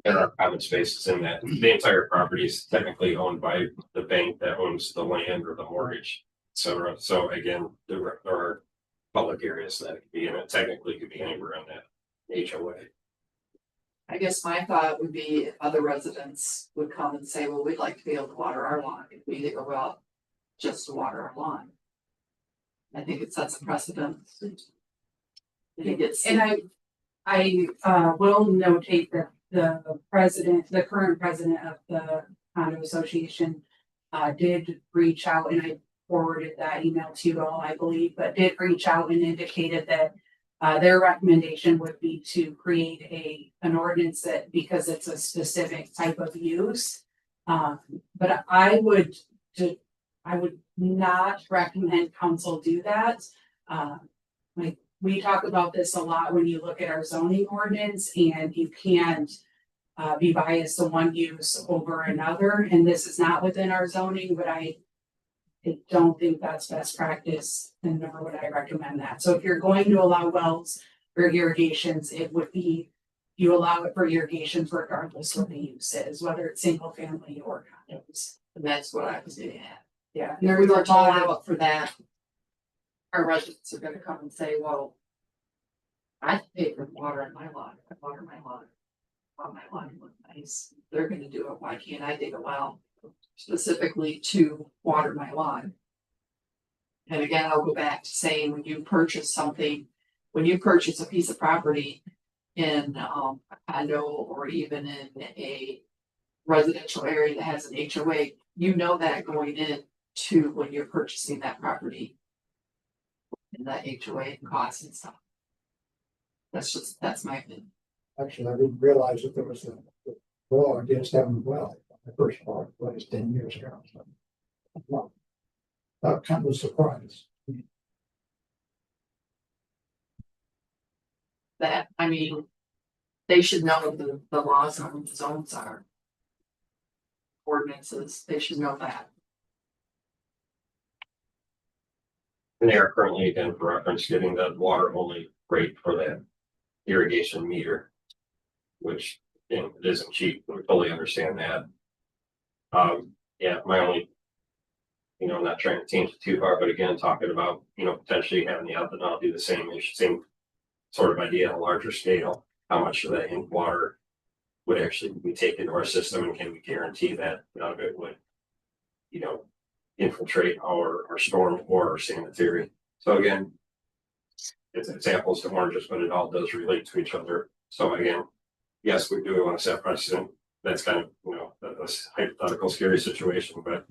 There are common spaces in that. The entire property is technically owned by the bank that owns the land or the mortgage, etc. So again, there are public areas that it could be in. It technically could be anywhere in that HOA. I guess my thought would be if other residents would come and say, well, we'd like to be able to water our lawn, if we dig a well just to water our lawn. I think it sets a precedent. And it gets. And I will notate that the current president of the condo association did reach out, and I forwarded that email to you all, I believe, but did reach out and indicated that their recommendation would be to create an ordinance that, because it's a specific type of use. But I would not recommend council do that. Like, we talk about this a lot when you look at our zoning ordinance, and you can't be biased to one use over another. And this is not within our zoning, but I don't think that's best practice, and nor would I recommend that. So if you're going to allow wells for irrigations, it would be, you allow it for irrigations regardless what the use is, whether it's single family or condos. And that's what I was getting at. Yeah. If we were to allow it for that, our residents are gonna come and say, well, I pay for water in my lawn, I water my lawn. On my lawn look nice. They're gonna do it. Why can't I dig a well specifically to water my lawn? And again, I'll go back to saying, when you purchase something, when you purchase a piece of property in a condo or even in a residential area that has an HOA, you know that going in to when you're purchasing that property. And that HOA costs and stuff. That's my opinion. Actually, I didn't realize that there was a law against having a well. I first bought it, what is 10 years ago. So, well, that kind of a surprise. That, I mean, they should know what the laws on the zones are. Ordinances, they should know that. And they are currently, again, for reference, getting the water only rate for that irrigation meter, which, you know, it isn't cheap. We fully understand that. Yeah, my only, you know, I'm not trying to change it too far, but again, talking about, you know, potentially having the ethanol do the same sort of idea on a larger scale. How much of that in water would actually be taken into our system, and can we guarantee that none of it would, you know, infiltrate our storm or our sanitary? So again, it's apples to oranges, but it all does relate to each other. So again, yes, we do want to set precedent. That's kind of, you know, a hypothetical scary situation, but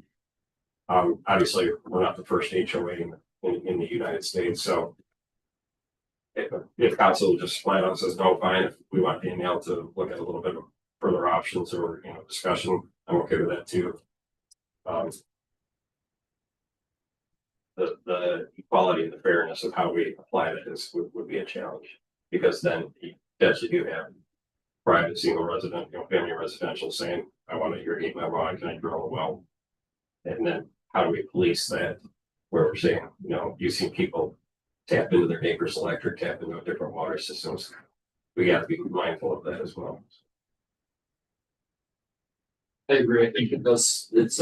obviously we're not the first HOA in the United States. So if council just flat out says no, fine. If we want Danielle to look at a little bit of further options or, you know, discussion, I'm okay with that too. The equality and the fairness of how we apply that would be a challenge, because then you actually do have private single resident, you know, family residential saying, I want to irrigate my lawn, can I drill a well? And then how do we police that, where we're saying, you know, you've seen people tap into their neighbor's electric, tap into different water systems. We got to be mindful of that as well. I agree. I think it doesn't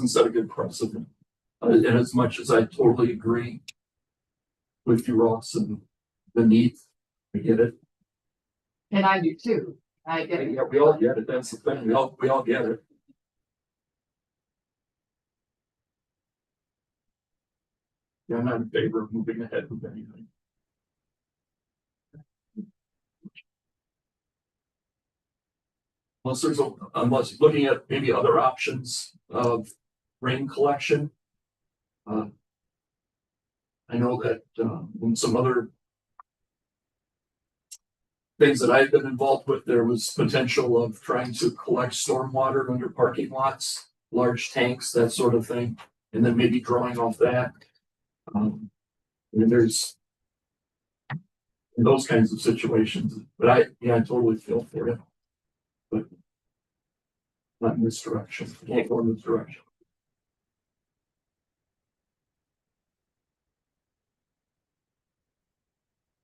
set a good precedent. And as much as I totally agree with you, Ross, and the need, I get it. And I do too. I get it. Yeah, we all get it. That's the thing. We all get it. Yeah, I'm not in favor of moving ahead with anything. Unless looking at maybe other options of rain collection. I know that in some other things that I've been involved with, there was potential of trying to collect stormwater under parking lots, large tanks, that sort of thing, and then maybe drawing off that. And there's those kinds of situations, but I totally feel for it, but not in this direction. Can't go in this direction.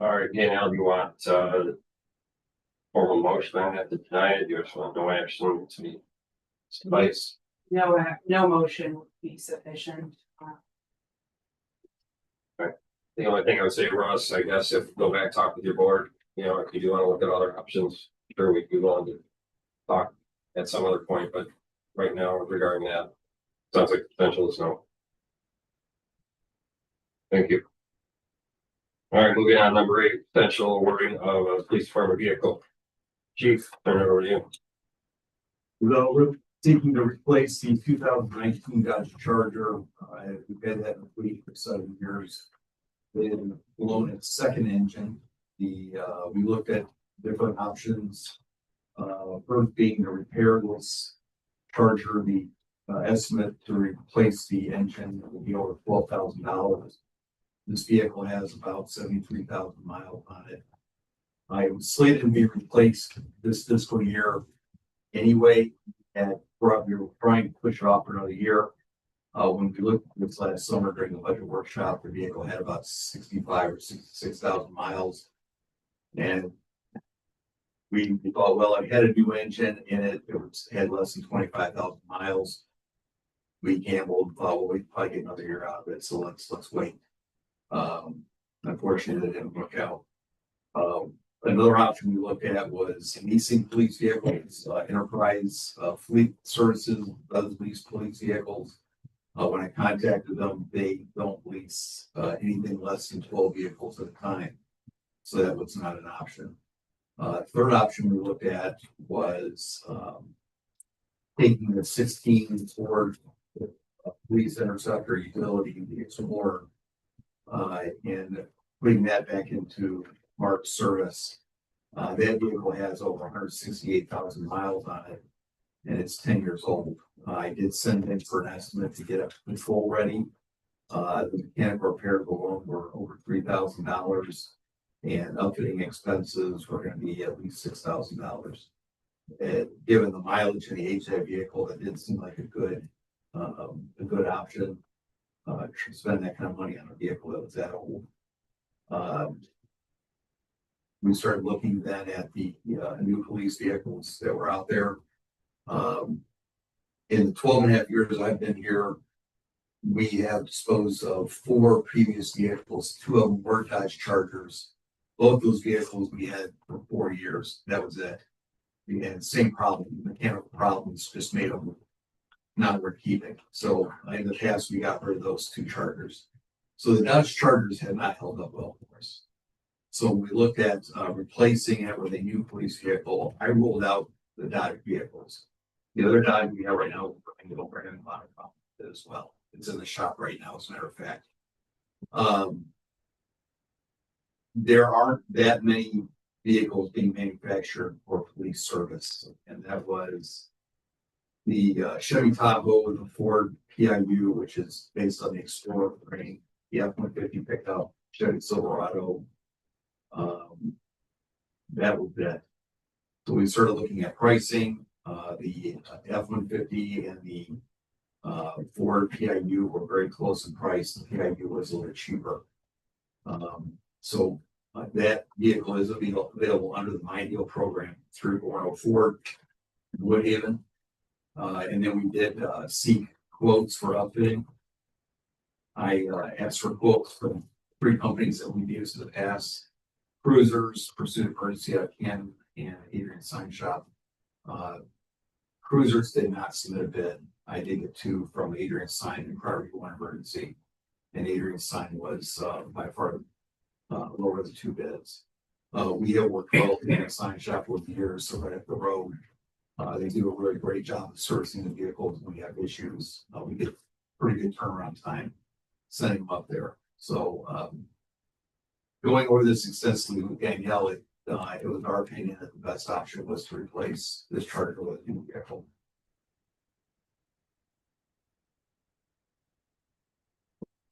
All right, Danielle, do you want formal motion on that to deny it? You just want no action to be suffice? No motion would be sufficient. The only thing I would say, Russ, I guess, if go back, talk with your board, you know, if you do want to look at other options, sure, we'd be willing to talk at some other point, but right now regarding that, sounds like the potential is no. Thank you. All right, moving on, number 8, potential awarding of a police department vehicle. Chief, turn it over to you. Well, we're seeking to replace the 2019 Dodge Charger. We've had that in the fleet for 7 years. Been blown its second engine. We looked at different options. First being to repair this Charger. The estimate to replace the engine will be over $12,000. This vehicle has about 73,000 miles on it. I was slated to be replaced this fiscal year anyway, and we were trying to push it off for another year. When we looked at this last summer during the budget workshop, the vehicle had about 65 or 66,000 miles. And we thought, well, it had a new engine in it. Had less than 25,000 miles. We gambled and thought, well, we could probably get another year out of it. So let's wait. Unfortunately, that didn't work out. Another option we looked at was leasing police vehicles. Enterprise Fleet Services does lease police vehicles. When I contacted them, they don't lease anything less than 12 vehicles at a time. So that was not an option. Third option we looked at was taking the 16 Ford Police Interceptor utility, the Explorer, and putting that back into Mark's service. That vehicle has over 168,000 miles on it, and it's 10 years old. I did send in for an estimate to get it patrol ready. The mechanical repairs alone were over $3,000, and outfitting expenses were going to be at least $6,000. Given the mileage and the age of that vehicle, that did seem like a good option. To spend that kind of money on a vehicle that was that old. We started looking then at the new police vehicles that were out there. In the 12 and a half years I've been here, we have disposed of 4 previous vehicles. 2 of them were Dodge Chargers. Both those vehicles we had for 4 years. That was it. We had the same problem, mechanical problems, just made them not worth keeping. So in the past, we got rid of those 2 Chargers. So the Dodge Chargers had not held up well for us. So we looked at replacing it with a new police vehicle. I rolled out the Dodge vehicles. The other Dodge we have right now, we're having a lot of problems with it as well. It's in the shop right now, as a matter of fact. There aren't that many vehicles being manufactured for police service, and that was the Chevy Tahoe with the Ford PIU, which is based on the Explorer frame, the F-150 pickup, Chevy Silverado. That was it. So we started looking at pricing. The F-150 and the Ford PIU were very close in price. The PIU was a little bit cheaper. So that vehicle is available under the My Deal program through Ford Woodhaven. And then we did seek quotes for outfitting. I asked for quotes from 3 companies that we've used in the past: Cruisers, Pursuit of Courtesy out of Canton, and Adrian Sign Shop. Cruisers did not submit a bid. I did get 2 from Adrian Sign and Priority 1 Emergency, and Adrian Sign was by far lower of the 2 bids. We have worked well with the Sign Shop over the years, so right up the road. They do a really great job of servicing the vehicles when we have issues. We get pretty good turnaround time sending them up there. So going over this extensively with Danielle, it was our opinion that the best option was to replace this Charger with a new vehicle.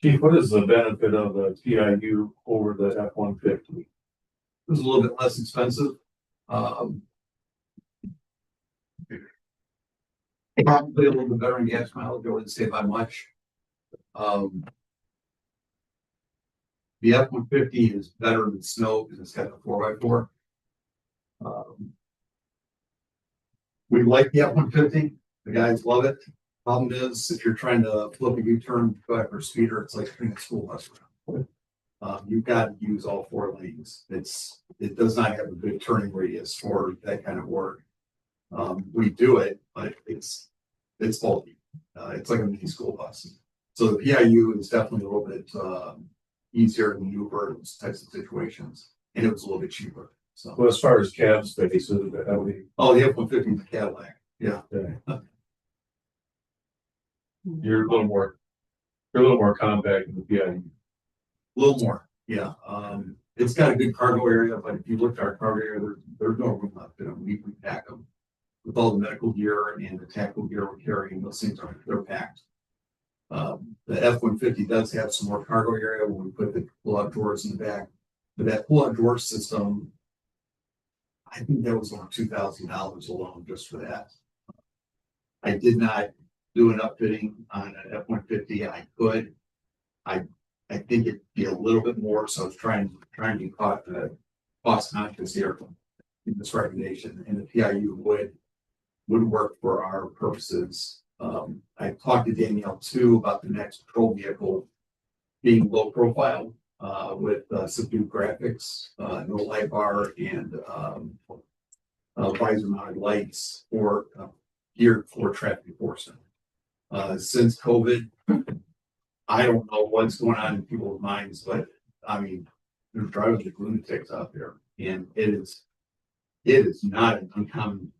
Chief, what is the benefit of the PIU over the F-150? It was a little bit less expensive. Probably a little bit better in gas mileage. I wouldn't say by much. The F-150 is better in snow because it's got the 4x4. We like the F-150. The guys love it. Problem is, if you're trying to flip a U-turn, go after a speeder, it's like turning a school bus around. You've got to use all 4 lanes. It does not have a good turning radius for that kind of work. We do it, but it's bulky. It's like a mini school bus. So the PIU is definitely a little bit easier to maneuver in those types of situations, and it was a little bit cheaper. So, Well, as far as cab space, that would oh, the F-150 is a Cadillac. Yeah. you're a little more compact than the PIU. A little more, yeah. It's got a good cargo area, but if you look at our cargo area, there's no room left in them. We pack them with all the medical gear and the tactical gear we're carrying. Those things they're packed. The F-150 does have some more cargo area when we put the pull-out drawers in the back, but that pull-out drawer system, I think that was around $2,000 alone just for that. I did not do an upfitting on an F-150. I could. I think it'd be a little bit more, so I was trying to be cost conscious here in this recommendation, and the PIU would work for our purposes. I talked to Danielle too about the next patrol vehicle being low profile with subdued graphics, no light bar, and visor mounted lights for geared for traffic enforcement. Since COVID, I don't know what's going on in people's minds, but I mean, there's drivers like lunatics out there, and it is not an uncommon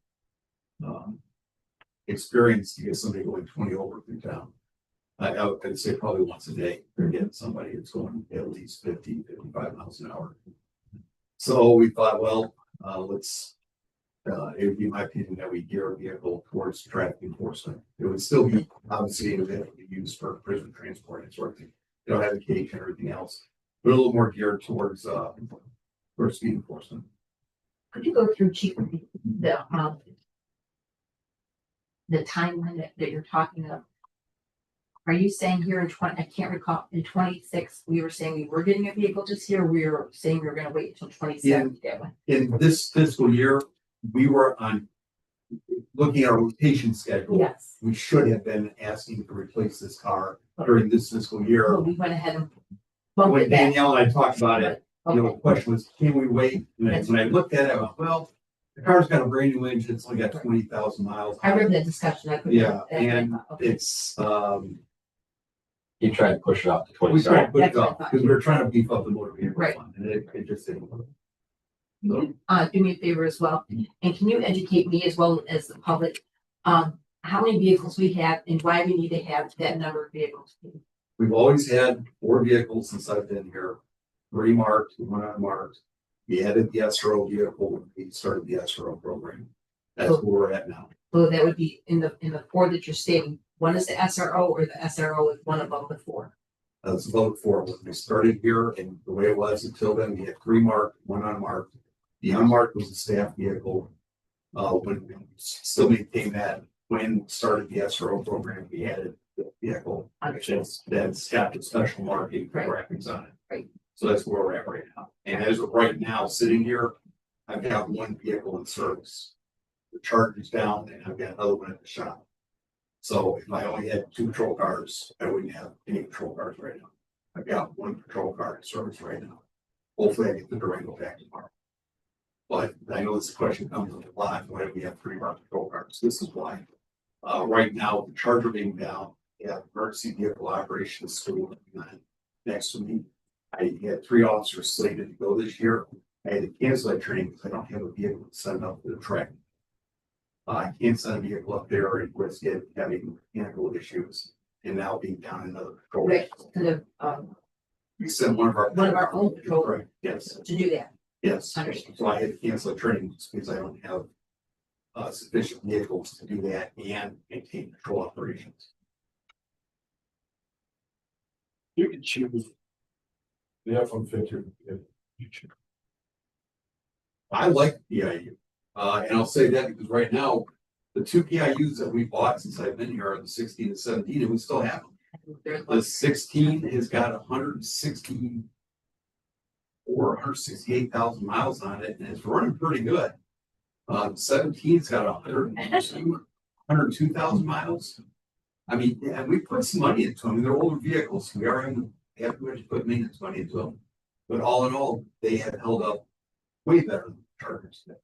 experience to get somebody going 20 over through town. I'd say probably once a day you're getting somebody that's going at least 50, 55 miles an hour. So we thought, well, it would be my opinion that we gear a vehicle towards traffic enforcement. It would still be obviously available to use for prisoner transport and sort of thing. You don't have a cage and everything else, but a little more geared towards speed enforcement. Could you go through, Chief, the time limit that you're talking of? Are you saying here in 20, I can't recall, in 26, we were saying we were getting a vehicle this year, we were saying we were gonna wait until 27 to get one? In this fiscal year, we were on looking at our rotation schedule. Yes. We should have been asking to replace this car during this fiscal year. So we went ahead and bumped When it back. Danielle and I talked about it, you know, Okay. the question was, can we wait? And then when I looked at it, I went, well, the car's got a brand new engine, it's only got 20,000 miles. I remember that discussion. I couldn't. Yeah, and it's, You tried to push it out to we tried to 27. put it That's what I up thought. because we were trying to beef up the motor vehicle Right. fund, and it just didn't work. Do me a favor as well, and can you educate me as well as the public, how many vehicles we have and why we need to have that number of vehicles? We've always had 4 vehicles since I've been here, 3 marked, 1 unmarked. We added the SRO vehicle when we started the SRO program. That's where we're at now. So that would be in the 4 that you're stating, one is the SRO or the SRO is one above the 4? That's about 4 when we started here, and the way it was until then, we had 3 marked, 1 unmarked. The unmarked was a staff vehicle. When we still maintain that, when we started the SRO program, we added the vehicle. That's got the special marking for graphics on it. Right. So that's where we're at right now. And as of right now, sitting here, I've got 1 vehicle in service. The charge is down, and I've got another one at the shop. So if I only had 2 patrol cars, I wouldn't have any patrol cars right now. I've got 1 patrol car in service right now. Hopefully I get the Durango back tomorrow. But I know this question comes up a lot, why do we have 3 marked patrol cars? This is why. Right now, the Charger being down, we have emergency vehicle operations school next to me. I had 3 officers slated to go this year. I had to cancel that training because I don't have a vehicle to send up to the track. I can't send a vehicle up there and risk it having mechanical issues and now being down another patrol. Right, to We sent one of our own patrol. Right, yes, to do that. yes. Understood. So I had to cancel training because I don't have sufficient vehicles to do that and maintain patrol operations. You can choose the F-150. I like the PIU. And I'll say that because right now, the 2 PIUs that we bought since I've been here are the 16 and 17, and we still have them. The 16 has got 168,000 miles on it, and it's running pretty good. 17's got 102,000 miles. I mean, and we put some money into them. They're older vehicles. We are in the have to put maintenance money into them. But all in all, they have held up way better than Chargers did.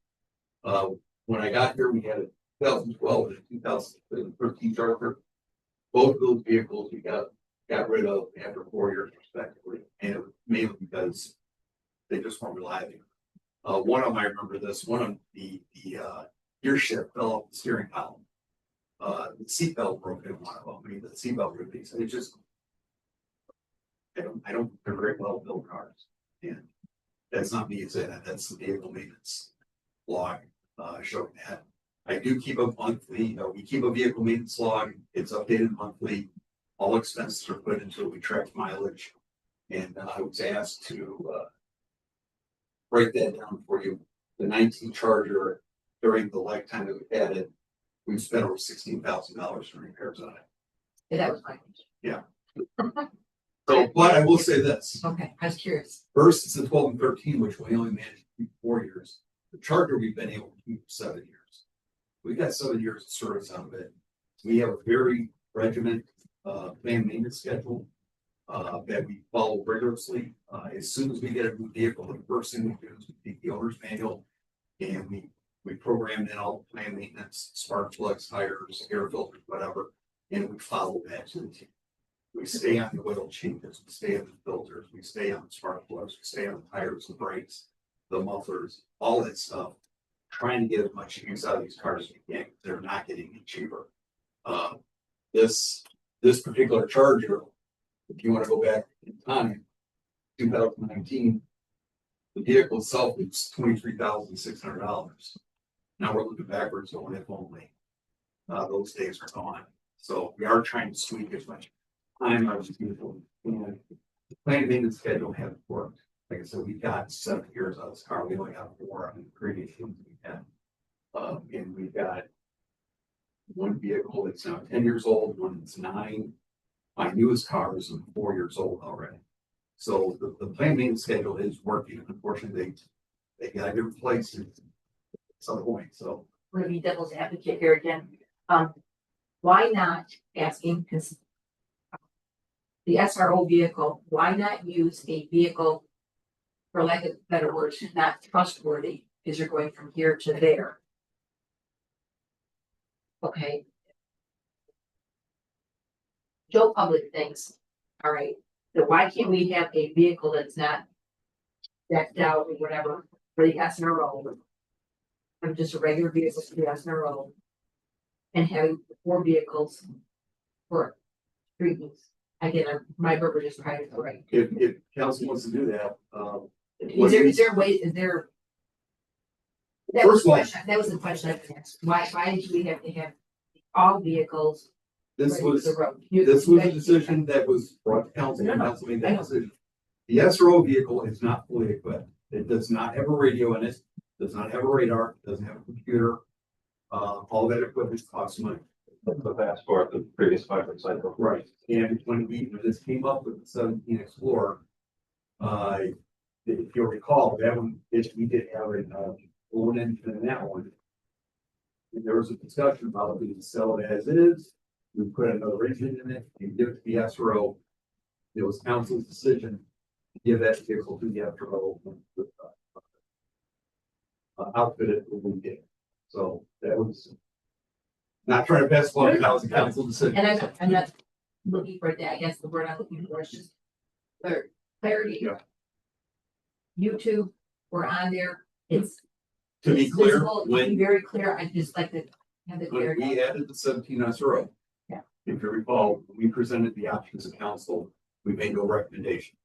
When I got here, we had a 2012 and a 2013 Charger. Both of those vehicles, we got got rid of after 4 years respectively, and it was mainly because they just weren't reliable. One of them, I remember this, one of the gear shift fell off the steering column. The seatbelt broke in one of them. I mean, the seatbelt release, and it just, I don't, they're very well built cars. And that's not me saying that, that's the vehicle maintenance log, showing that. I do keep a monthly, we keep a vehicle maintenance log, it's updated monthly. All expenses are put into it, we track mileage. And I was asked to, break that down for you. The 19 Charger, during the lifetime that we've had it, we've spent over $16,000 for repairs on it. Yeah, that was my question. Yeah. So, but I will say this, Okay, I was curious. versus the 12 and 13, which we only managed to keep 4 years, the Charger we've been able to keep 7 years. We got 7 years of service out of it. We have a very regimented planned maintenance schedule that we follow rigorously. As soon as we get a new vehicle, the first thing we do is we take the owner's manual and we program in all the planned maintenance, spark plugs, tires, air filters, whatever, and we follow that to the T. We stay on the oil changes, we stay on the filters, we stay on the spark plugs, we stay on the tires, the brakes, the mufflers, all that stuff. Trying to get as much use out of these cars as we can. They're not getting any cheaper. This particular Charger, if you want to go back in time, 2019, the vehicle itself was $23,600. Now we're looking backwards, going if only. Those days are gone. So we are trying to squeak as much time out of this vehicle. And the planned maintenance schedule hasn't worked. Like I said, we got 7 years out of this car. We only got 4 on the previous ones we had. And we've got one vehicle that's now 10 years old, one that's 9. My newest car is 4 years old already. So the planned maintenance schedule is working. Unfortunately, they got to get replaced at some point. So I'm gonna be devil's advocate here again. Why not asking, because the SRO vehicle, why not use a vehicle, for lack of better words, not trustworthy, because you're going from here to there? Okay. Joe Public thinks, all right, so why can't we have a vehicle that's not decked out or whatever for the SRO? Or just a regular vehicle for the SRO, and having 4 vehicles for street use. Again, my verbiage is probably right. if council wants to do that, Is there a way, is there? That was First of all- the question, that was the question I asked. Why do we have to have all vehicles? this ready for was the road? this was a decision that was brought to council. No, And no, council made I that know. decision. The SRO vehicle is not fully equipped. It does not have a radio in it. Does not have a radar. Doesn't have a computer. All that equipment costs money. The passport, the previous 5 cycle. Right. And when this came up with the 17 Explorer, if you'll recall, that one, we did have an own engine in that one. And there was a discussion about we sell it as is, we put another engine in it, and give it to the SRO. It was council's decision to give that vehicle to the SRO. Outfitted when we did. So that was not trying to pass along, that was a council decision. And I'm not looking for that, I guess the word I'm looking for is just clarity. Yeah. YouTube, we're on there, it's. To be it's clear, visible, to be when very clear, I just like to have the when clarity. we added the 17 SRO. Yeah. If you recall, we presented the options to council, we made no recommendation.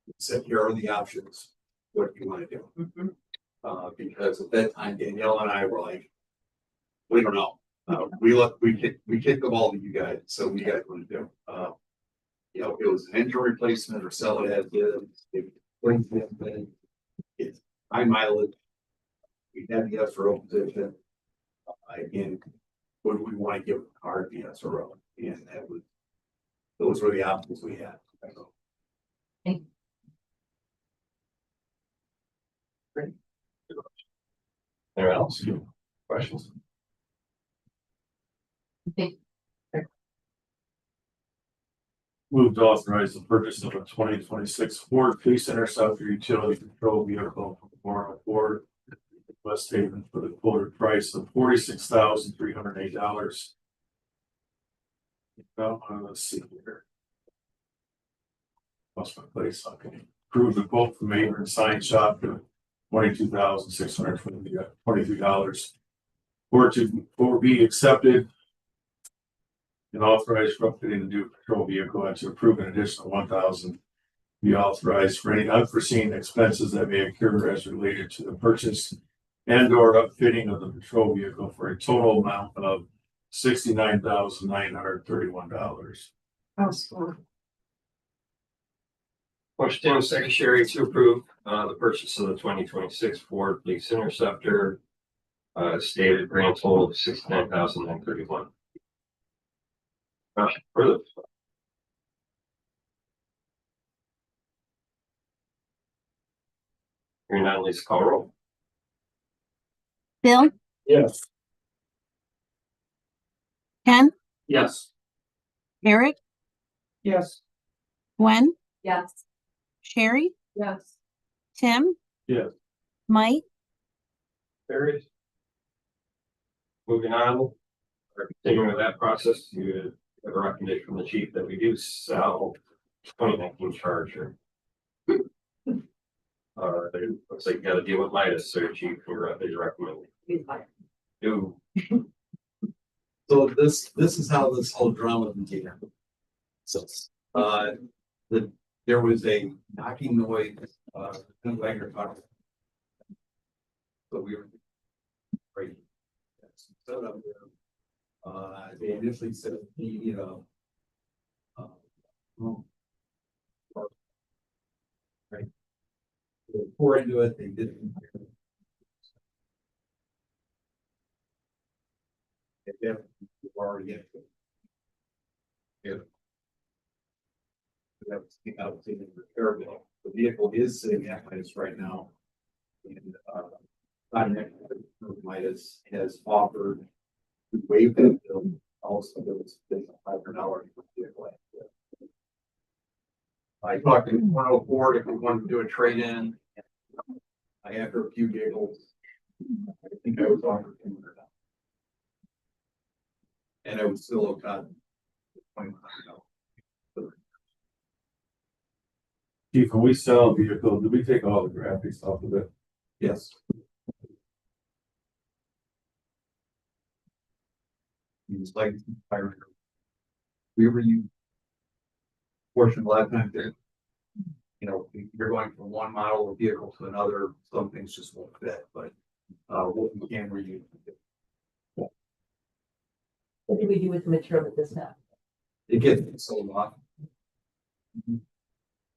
We said, here are the options, what do you want to do? Mhm. Because at that time, Danielle and I were like, we don't know. We kicked the ball to you guys, so we guys want to do. You know, it was an engine replacement or sell it as is. It's high mileage. We had the SRO position. Again, what do we want to give the car to the SRO? And those were the options we had. Anyone else? Questions? Move to authorize the purchase of a 2026 Ford Police Interceptor utility control vehicle from Warren Ford West Haven for the quoted price of $46,308. Let's see here. lost my place. Okay. Approve the quote from Maver and Sign Shop for $22,623. For be accepted and authorized for upfitting the new patrol vehicle and to approve an additional 1,000 be authorized for any unforeseen expenses that may occur as related to the purchase and or upfitting of the patrol vehicle for a total amount of $69,931. Motion Tim, second Sherry to approve the purchase of the 2026 Ford Police Interceptor. Stated grand total of $69,931. Further. Hearing none, Lisa, call roll. Bill, Yes. Ken, Yes. Eric, Yes. Gwen, Yes. Sherry, Yes. Tim. Yes. Mike, Carried. Moving on, or continuing with that process, you have a recommendation from the chief that we do sell 2019 Charger. It looks like you got to deal with Midas, so chief, you're recommending. Do. So this is how this whole drama began. So, there was a knocking noise, Wagner talked. So we were right. Set up there. They initially said, right. They pour into it, they didn't. If you've already in. If. We have to take out the repair bill. The vehicle is sitting at Midas right now. And Midas has offered to waive that bill. Also, there was $500 for vehicle. I talked to 104 if we wanted to do a trade-in. I after a few giggles, I think I was offered $200. And I was still got $2,100. Chief, when we sell a vehicle, do we take all the graphics off of it? Yes. It's like we were you portion a lot of times that you're going from one model of vehicle to another, some things just won't fit, but what we can reuse. What do we do with the material that does not? It gets sold off.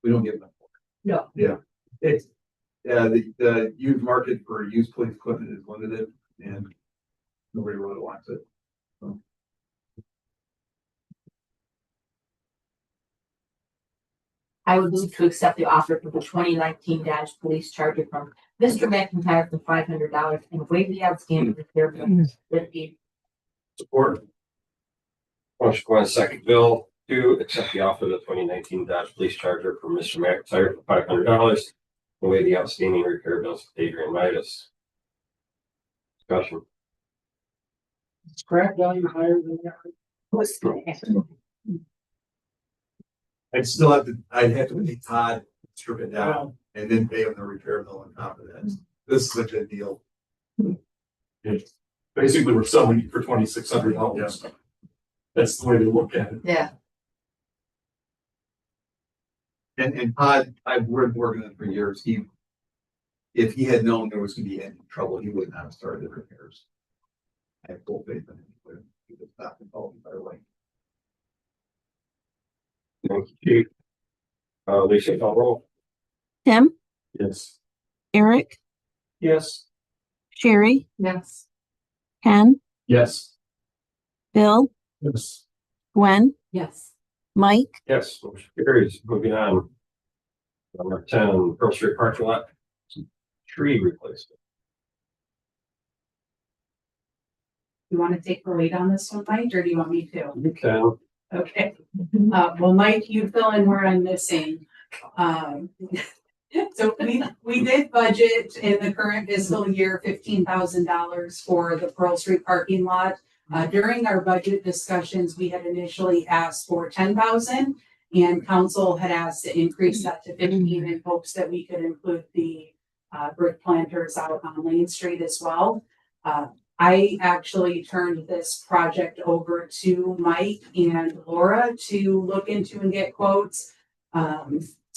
We don't get much. No. Yeah, it's the used market for used police equipment is limited, and nobody really wants it. So. I would move to accept the offer for the 2019 Dodge Police Charger from Mr. McIntyre for $500 and waive the outstanding repair bill. Support. Motion Gwen, second Bill, to accept the offer of the 2019 Dodge Police Charger from Mr. McIntyre for $500 and waive the outstanding repair bills with Adrian Midas. Discussion. Scrap value higher than that. I'd have to pay Todd, strip it down, and then pay him the repair bill on top of that. This is a good deal. It's basically, we're selling it for $2,600. That's the way to look at it. Yeah. And Todd, I've worked working on it for years. If he had known there was gonna be any trouble, he would not have started the repairs. I have full faith in him. He would stop and follow the entire way. Thank you, Chief. Lisa, call roll. Tim, Yes. Eric, Yes. Sherry, Yes. Ken, Yes. Bill, Yes. Gwen, Yes. Mike, Yes, motion carries. Moving on. Number 10, Pearl Street parking lot tree replacement. You want to take the lead on this one, Mike, or do you want me to? You can. Okay, well, Mike, you fill in where I'm missing. So we did budget in the current fiscal year $15,000 for the Pearl Street parking lot. During our budget discussions, we had initially asked for 10,000, And council had asked to increase that to 15 in hopes that we could include the brick planters out on Lane Street as well. I actually turned this project over to Mike and Laura to look into and get quotes.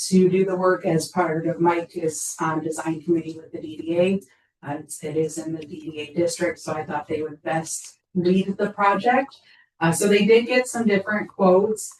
To do the work as part of Mike is on design committee with the DDA. It is in the DDA district, so I thought they would best lead the project. So they did get some different quotes.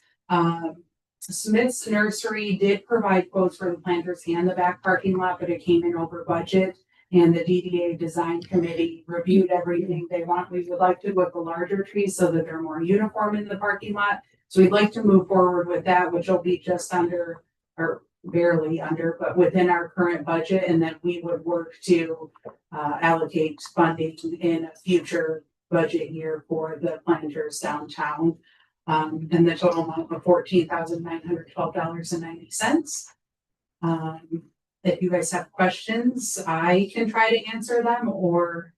Smith's Nursery did provide quotes for the planters and the back parking lot, but it came in over budget. And the DDA design committee reviewed everything they want. We would like to go with the larger trees so that they're more uniform in the parking lot. So we'd like to move forward with that, which will be just under or barely under, but within our current budget. And then we would work to allocate funding in a future budget year for the planters downtown. And the total amount of $14,912.90. If you guys have questions, I can try to answer them, or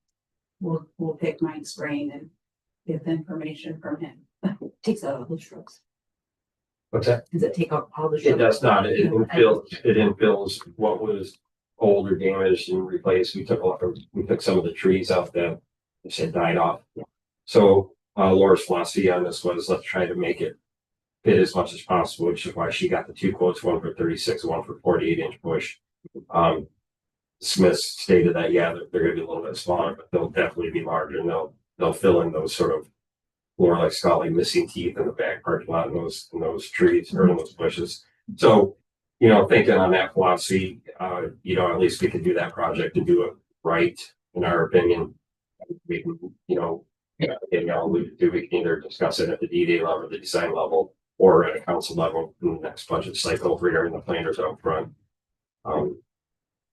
we'll pick Mike's brain and get the information from him. Takes out all the shrubs. What's that? Does it take out all the It shrubs? does not. It infills what was old or damaged and replaced. We took some of the trees out that just had died off. So Laura's philosophy on this was let's try to make it fit as much as possible, which is why she got the two quotes, one for 36, one for 48-inch bush. Smith stated that, yeah, they're gonna be a little bit smaller, but they'll definitely be larger, and they'll fill in those sort of more like Scotty missing teeth in the back parking lot in those trees or in those bushes. So, thinking on that philosophy, at least we could do that project and do it right, in our opinion. We can, alluded to, we can either discuss it at the DDA level, the design level, or at a council level in the next budget cycle regarding the planters out front. How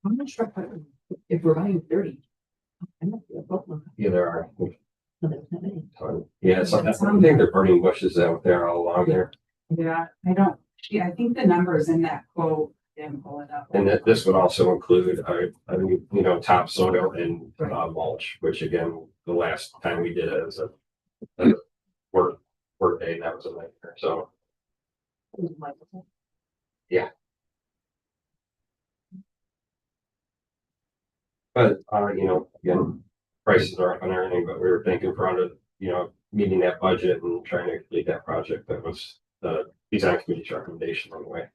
much shrub putting if we're buying 30? Yeah, there are. Yeah, So I think they're burning bushes out there all along there. Yeah, I think the numbers in that quote, didn't pull it up. And this would also include, topsoil and mulch, which again, the last time we did it as a work day, that was a nightmare. So, yeah. But, again, prices are up and everything, but we were thinking for under, meeting that budget and trying to complete that project. That was the design committee's recommendation anyway.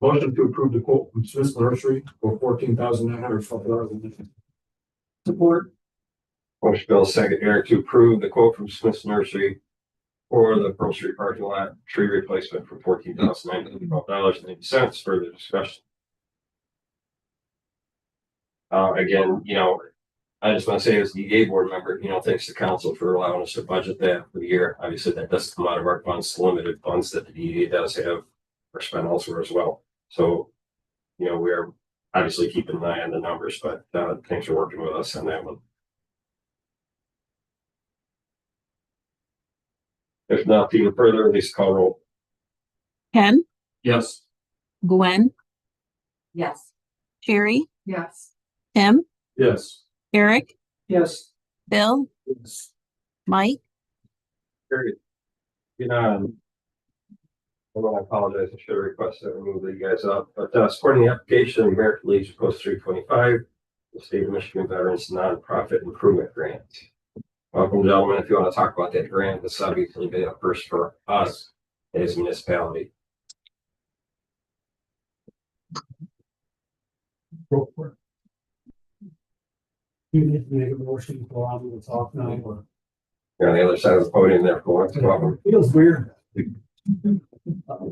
Motion to approve the quote from Smith's Nursery for $14,912. Support. Motion Bill second, Eric, to approve the quote from Smith's Nursery for the Pearl Street parking lot tree replacement for $14,912.80. Further discussion. Again, I just want to say as the DDA board member, thanks to council for allowing us to budget that for the year. Obviously, that does come out of our funds, limited funds that the DDA does have are spent elsewhere as well. So, we're obviously keeping an eye on the numbers, but thanks for working with us on that one. If not even further, at least call roll. Ken, Yes. Gwen, Yes. Sherry, Yes. Tim, Yes. Eric, Yes. Bill, Yes. Mike, Period. I apologize. I should have requested that we move you guys up, but supporting the application of the American Legion Post 325, the State of Michigan Veterans Nonprofit Improvement Grant. Welcome, gentlemen. If you want to talk about that grant, this is obviously been a first for us as a municipality. Go for it. You need to make a motion to go on and talk now, or You're on the other side of the podium there for once. Welcome. feels weird.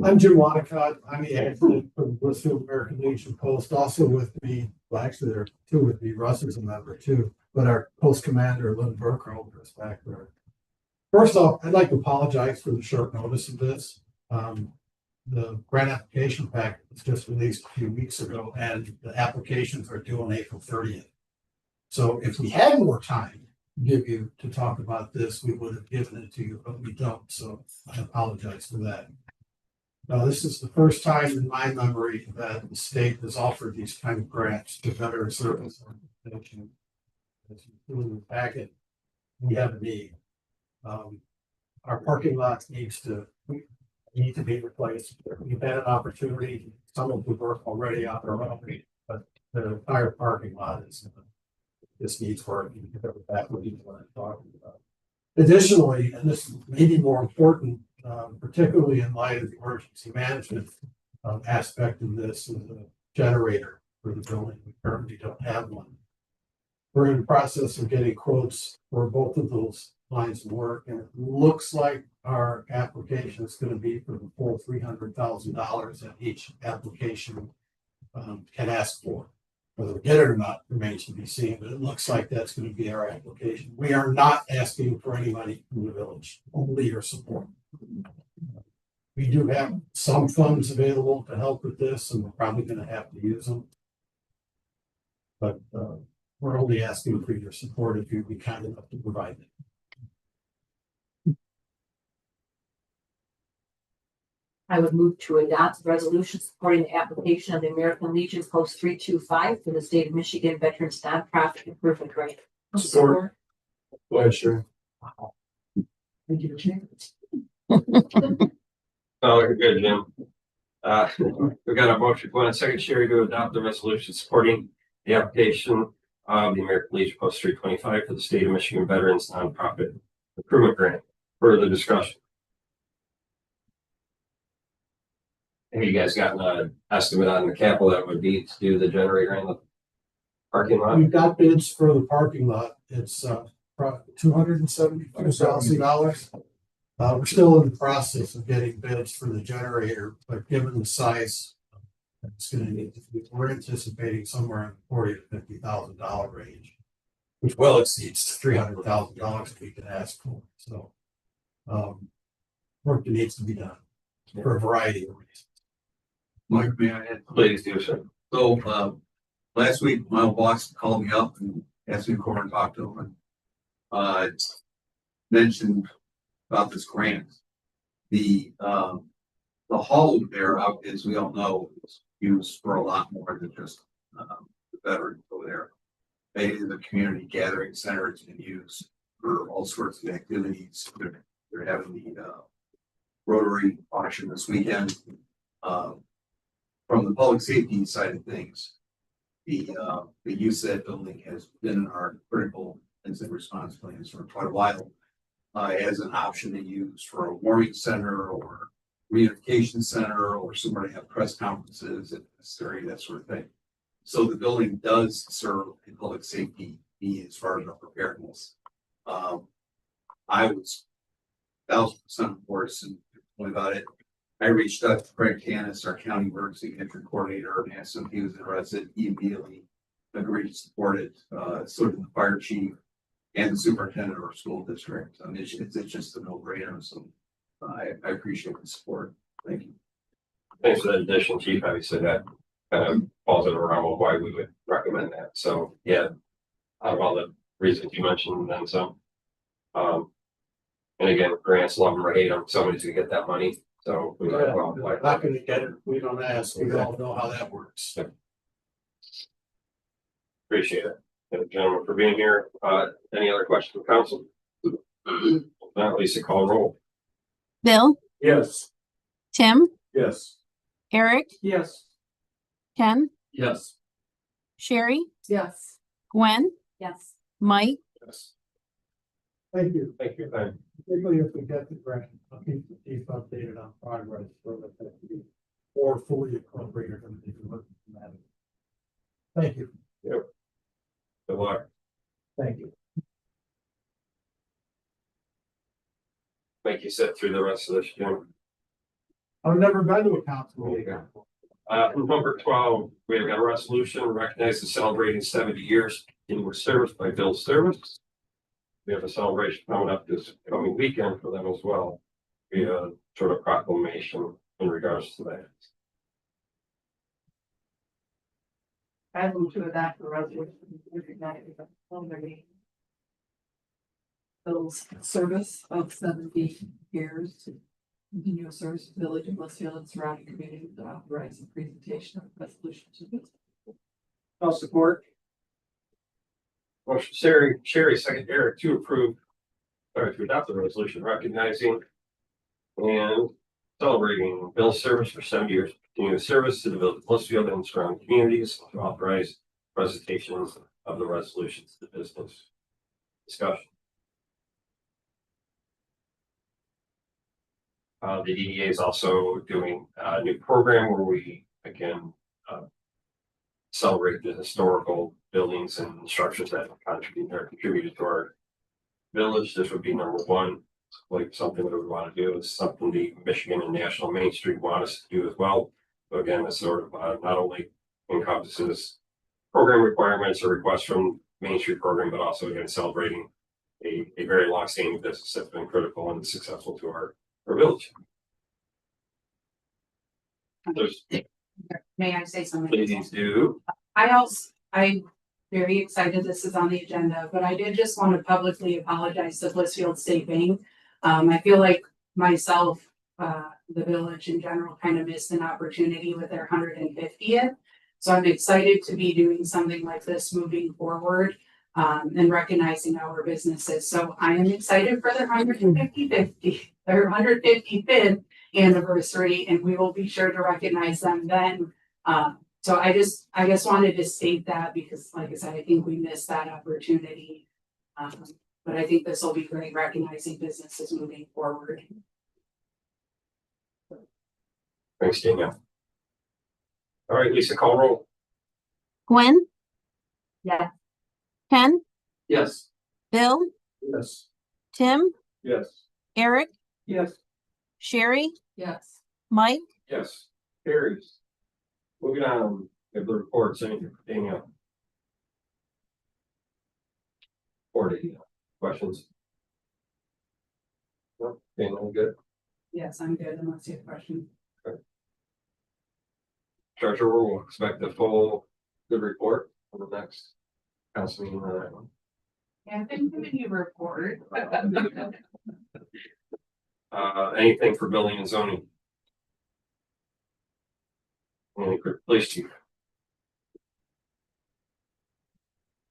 I'm Jim Wanacott. I'm the advocate for the Blissfield American Legion Post. Also with me, well, actually there are two with me. Russ is a member too, but our post commander, Lynn Burkholder, is back there. First off, I'd like to apologize for the short notice of this. The grant application packet was just released a few weeks ago, and the applications are due on April 30th. So if we had more time to give you to talk about this, we would have given it to you, but we don't. So I apologize for that. Now, this is the first time in my memory that the state has offered these kind of grants to veteran service organizations. As you see in the packet, we have a need. our parking lot need to be replaced. We've had an opportunity, some of the work already on our own, but the entire parking lot this needs work. You can cover that what I'm talking about. Additionally, and this may be more important, particularly in light of the emergency management aspect of this, is the generator for the building. We currently don't have one. We're in the process of getting quotes for both of those lines of work, and it looks like our application is going to be for the full $300,000 that each application can ask for. Whether we get it or not remains to be seen, but it looks like that's going to be our application. We are not asking for any money from the village, only your support. We do have some funds available to help with this, and we're probably going to have to use them. But we're only asking for your support if you'd be kind enough to provide it. I would move to adopt the resolution supporting the application of the American Legion Post 325 for the state of Michigan Veterans Nonprofit Improvement Grant. Support. Go ahead, Sherry. Thank you, Chance. Oh, you're good, Jim. We got a motion, one second, Sherry, to adopt the resolution supporting the application of the American Legion Post 325 for the state of Michigan Veterans Nonprofit Improvement Grant. Further discussion. Have you guys gotten an estimate on the capital that would be to do the generator in the parking lot? We've got bids for the parking lot. It's $275,000. We're still in the process of getting bids for the generator, but given the size, it's going to need to be, we're anticipating somewhere in the $40,000 to $50,000 range, which well exceeds $300,000 we can ask for. So, work that needs to be done for a variety of reasons. Mike, may I add? Please do so. So, last week, my boss called me up and asked me to come over and talk to him. And, mentioned about this grant. The hall there, as we all know, is used for a lot more than just the veterans over there. It is a community gathering center. It's been used for all sorts of activities. They're having the Rotary auction this weekend. From the public safety side of things, the use of that building has been in our critical incident response plans for quite a while. As an option to use for a warming center or reunification center or somewhere to have press conferences if necessary, that sort of thing. So the building does serve a public safety need as far as our preparedness. I was 1,000% on board about it. I reached out to Craig Canis, our county emergency management coordinator, and asked him if he was interested. He immediately agreed to support it. So did the fire chief and the superintendent of our school district. I mean, it's just a no-brainer. So I appreciate the support. Thank you. Thanks for that addition, Chief. Obviously, that kind of falls in around why we would recommend that. So, yeah, out of all the reasons you mentioned, then some. And again, grants, love them or hate them, somebody's gonna get that money. So we might well We're not going to get it. We don't ask. We all know how that works. appreciate it. Thank you, gentlemen, for being here. Any other questions from council? Not Lisa, call roll. Bill, Yes. Tim, Yes. Eric, Yes. Ken, Yes. Sherry, Yes. Gwen, Yes. Mike, Yes. Thank you. Thank you. Thank you. Particularly if we get the grant, I'll keep the chief updated on progress so that that can be more fully appropriated and they can look at that. Thank you. Good luck. Thank you. Make you sit through the rest of this, Jim. I've never been to a council meeting. Number 12, we have got a resolution recognizing celebrating 70 years in service by Bill's Service. We have a celebration coming up this coming weekend for them as well. We have sort of proclamation in regards to that. I move to adopt the resolution recognizing Bill's service of 70 years. Continuous service to the village of Blissfield and surrounding communities to authorize the presentation of resolution to this. I'll support. Motion Sherry, second Eric to approve Sorry, to adopt the resolution recognizing and celebrating Bill's service for 7 years, continuous service to the village of Blissfield and surrounding communities, to authorize presentations of the resolutions to the business. Discussion. The DDA is also doing a new program where we, again, celebrate the historical buildings and structures that contributed to our village. This would be number one. Like something that we want to do. It's something the Michigan and National Main Street want us to do as well. So again, this sort of not only encompasses program requirements or requests from Main Street program, but also again celebrating a very long-standing business that's been critical and successful to our village. There's, May I say something? please do. I'm very excited this is on the agenda, but I did just want to publicly apologize to Blissfield State Bank. I feel like myself, the village in general kind of missed an opportunity with their 150th. So I'm excited to be doing something like this moving forward, and recognizing our businesses. So I am excited for their 155th anniversary, and we will be sure to recognize them then. So I just wanted to state that because, like I said, I think we missed that opportunity. But I think this will be great recognizing businesses moving forward. Thanks, Danielle. All right, Lisa, call roll. Gwen, Yeah. Ken, Yes. Bill, Yes. Tim, Yes. Eric, Yes. Sherry, Yes. Mike, Yes. Carries. Moving on, we have the reports. Anything for Danielle? Or questions? No, Danielle, good. Yes, I'm good unless you have questions. Treasurer will expect a full good report for the next council meeting on that one. And thank you report. Anything for building and zoning? Any quick police chief?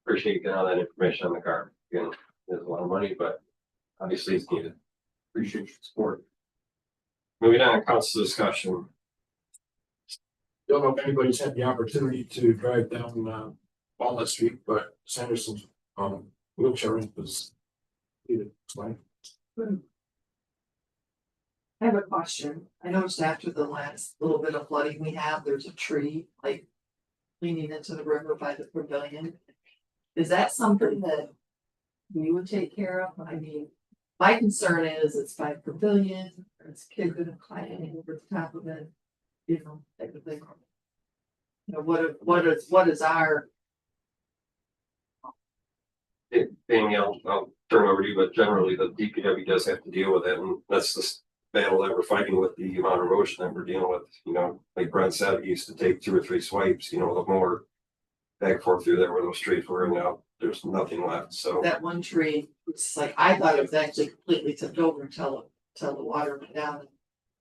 Appreciate you getting all that information on the car. Again, there's a lot of money, but obviously it's needed. Appreciate your support. Moving on, council discussion. Don't know if anybody's had the opportunity to drive down Walnut Street, but Sanderson's wheelchair ramp is needed. I have a question. I noticed after the last little bit of flooding we have, there's a tree like leaning into the river by the pavilion. Is that something that we would take care of? I mean, my concern is it's by the pavilion, or it's kids gonna climb over the top of it, you know, type of thing. You know, what is our, Danielle, I'll turn it over to you, but generally the DPW does have to deal with it, and that's the battle that we're fighting with the amount of erosion that we're dealing with. You know, like Brent said, he used to take 2 or 3 swipes, you know, the more back and forth through there where those trees were, and now there's nothing left. So that one tree, it's like, I thought it was actually completely tipped over until the water went down.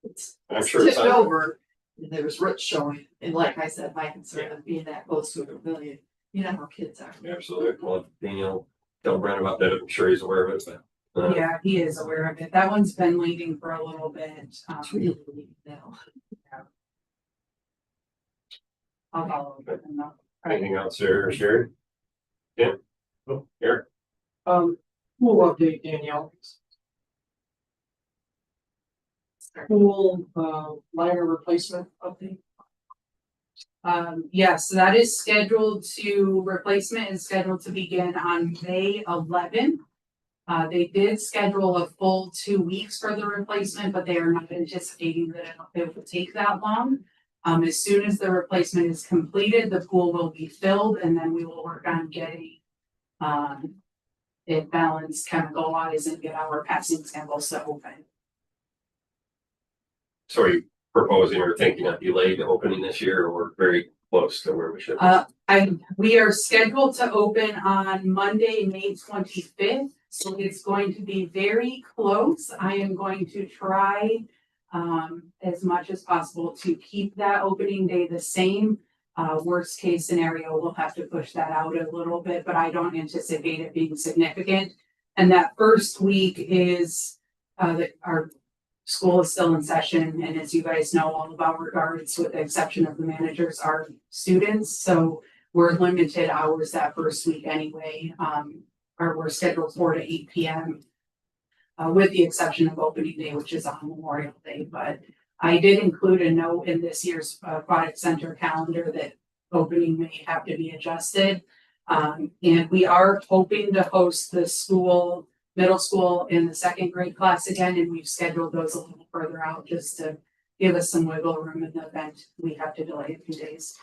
It's I'm sure it's tipped on- over, and there was roots showing, and like I said, my concern of being that close to a pavilion, you know how kids are. Absolutely. Well, Danielle, tell Brent about that. I'm sure he's aware of it, but Yeah, he is aware of it. That one's been leaning for a little bit. It's really neat now. I'll follow up with him. anything else there, Sherry? Yeah. Oh, Eric? Pool update, Danielle. Pool, liner replacement update. Yes, so that is scheduled to, replacement is scheduled to begin on May 11th. They did schedule a full 2 weeks for the replacement, but they are not anticipating that it will take that long. As soon as the replacement is completed, the pool will be filled, and then we will work on getting it balanced chemical wise and get our passing samples to open. So are you proposing or thinking of delayed opening this year, or we're very close to where we should be? We are scheduled to open on Monday, May 25th. So it's going to be very close. I am going to try as much as possible to keep that opening day the same. Worst case scenario, we'll have to push that out a little bit, but I don't anticipate it being significant. And that first week is, our school is still in session, and as you guys know, all of our guards, with the exception of the managers, are students, so we're limited hours that first week anyway. Or we're scheduled 4 to 8 p.m. With the exception of opening day, which is on Memorial Day, but I did include a note in this year's aquatic center calendar that opening may have to be adjusted. And we are hoping to host the school, middle school in the second grade class again, and we've scheduled those a little further out just to give us some wiggle room in the event we have to delay a few days.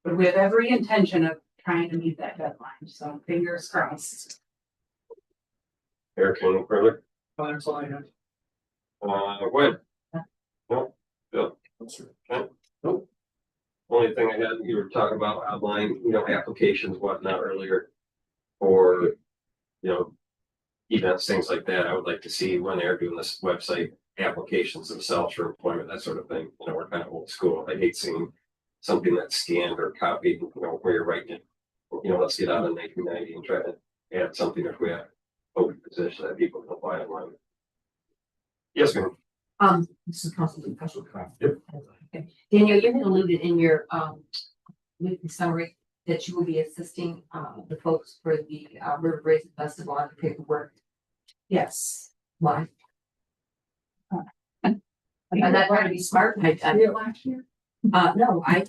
But we have every intention of trying to meet that deadline, so fingers crossed. Eric, any further? That's all I have. When? No, Bill. Okay. Nope. Only thing I had, you were talking about outline, applications, whatnot earlier. For, events, things like that. I would like to see when they're doing this website applications themselves for employment, that sort of thing. We're kind of old school. I hate seeing something that's scanned or copied, where you're writing it. Let's get out of 1990 and try to add something if we have open position that people can apply online. Yes, ma'am. This is Councilman Cushel. Yep. Okay. Daniel, you had alluded in your, weekly summary that you will be assisting, the folks for the, River Racing Festival on the paperwork. Yes. Why? I'm not trying to be smart. Last year? No, I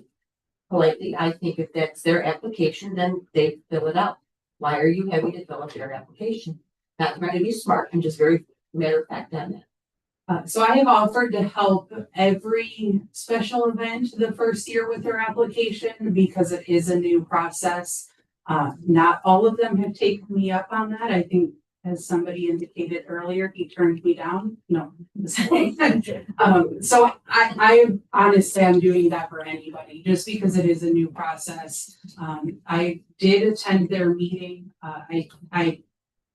think if that's their application, then they fill it out. Why are you having to fill out their application? Not trying to be smart, I'm just very matter of fact on that. So I have offered to help every special event the first year with their application because it is a new process. Not all of them have taken me up on that. I think, as somebody indicated earlier, he turned me down. No. So I honestly am doing that for anybody, just because it is a new process. I did attend their meeting.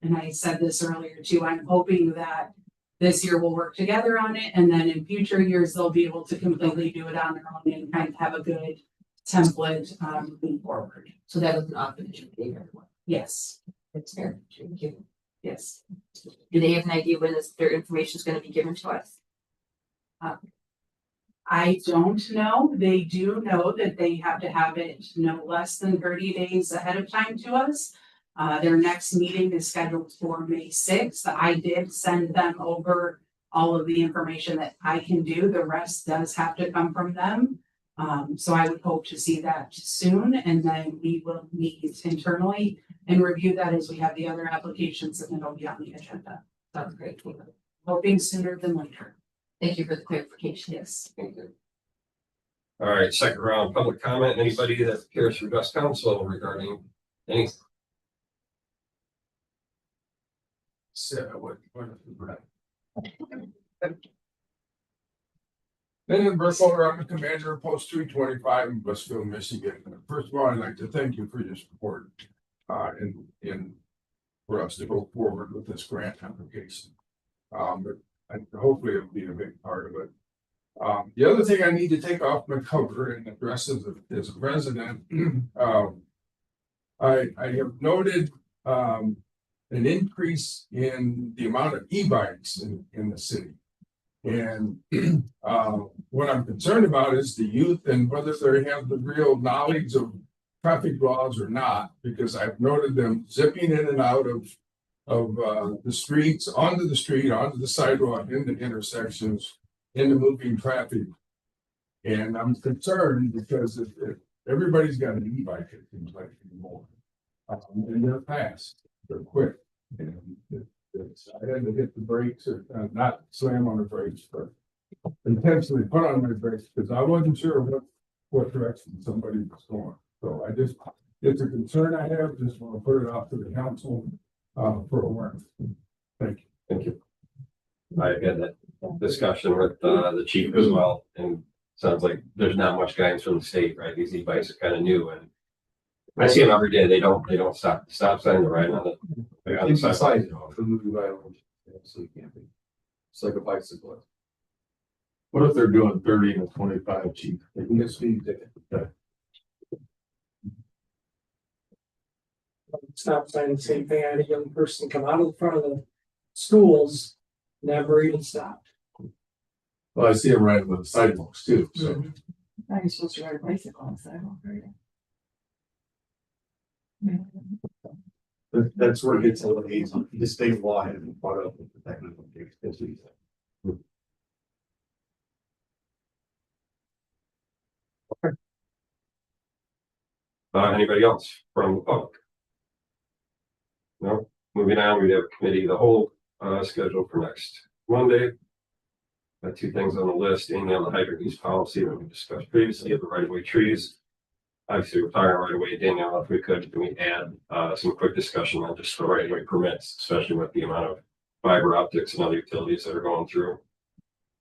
And I said this earlier too, I'm hoping that this year we'll work together on it, and then in future years, they'll be able to completely do it on their own and kind of have a good template moving forward. So that was an offer that you gave everyone. Yes, That's fair. Thank you. yes. Do they have an idea when their information is going to be given to us? I don't know. They do know that they have to have it no less than 30 days ahead of time to us. Their next meeting is scheduled for May 6th. I did send them over all of the information that I can do. The rest does have to come from them. So I would hope to see that soon, and then we will meet internally and review that as we have the other applications, and it'll be on the agenda. Sounds great. Hoping sooner than later. Thank you for the clarification. Yes. Very good. All right, second round, public comment. Anybody that cares to address council regarding anything? Then Burkholder, I'm the commander of Post 325 in Blissfield, Michigan. First of all, I'd like to thank you for your support in for us to go forward with this grant application. But hopefully it'll be a big part of it. The other thing I need to take off my cover and address as a resident, I have noted an increase in the amount of e-bikes in the city. And what I'm concerned about is the youth and whether they have the real knowledge of traffic laws or not, because I've noted them zipping in and out of the streets, onto the sidewalk, into intersections, into moving traffic. And I'm concerned because if everybody's got an e-bike, it seems like anymore. And they're fast, they're quick. And I had to hit the brakes or not slam on the brakes, but intentionally put on my brakes because I wasn't sure what direction somebody was going. So it's a concern I have, just want to put it out to the council for awareness. Thank you. Thank you. I had that discussion with the chief as well, and sounds like there's not much guidance from the state, right? These e-bikes are kind of new, and I see them every day. They don't stop sign. They're right on the side. So it can't be. It's like a bicycle. What if they're doing 30 and 25, chief? They can get speed ticket. Stop sign, the same thing. I had a young person come out of the front of the schools, never even stopped. Well, I see them right with the sidewalks too, so. Now you're supposed to ride a bicycle on the sidewalk, right? That's where it gets a little easy. The state law hasn't caught up with the technical difficulties. Anybody else from the public? No, moving on, we have committee, of the whole, scheduled for next Monday. Got two things on the list, Amy on the hydrant use policy that we discussed previously, the right of way trees. Obviously, we're talking right away, Danielle, if we could, can we add, some quick discussion on just the right of way permits, especially with the amount of fiber optics and other utilities that are going through.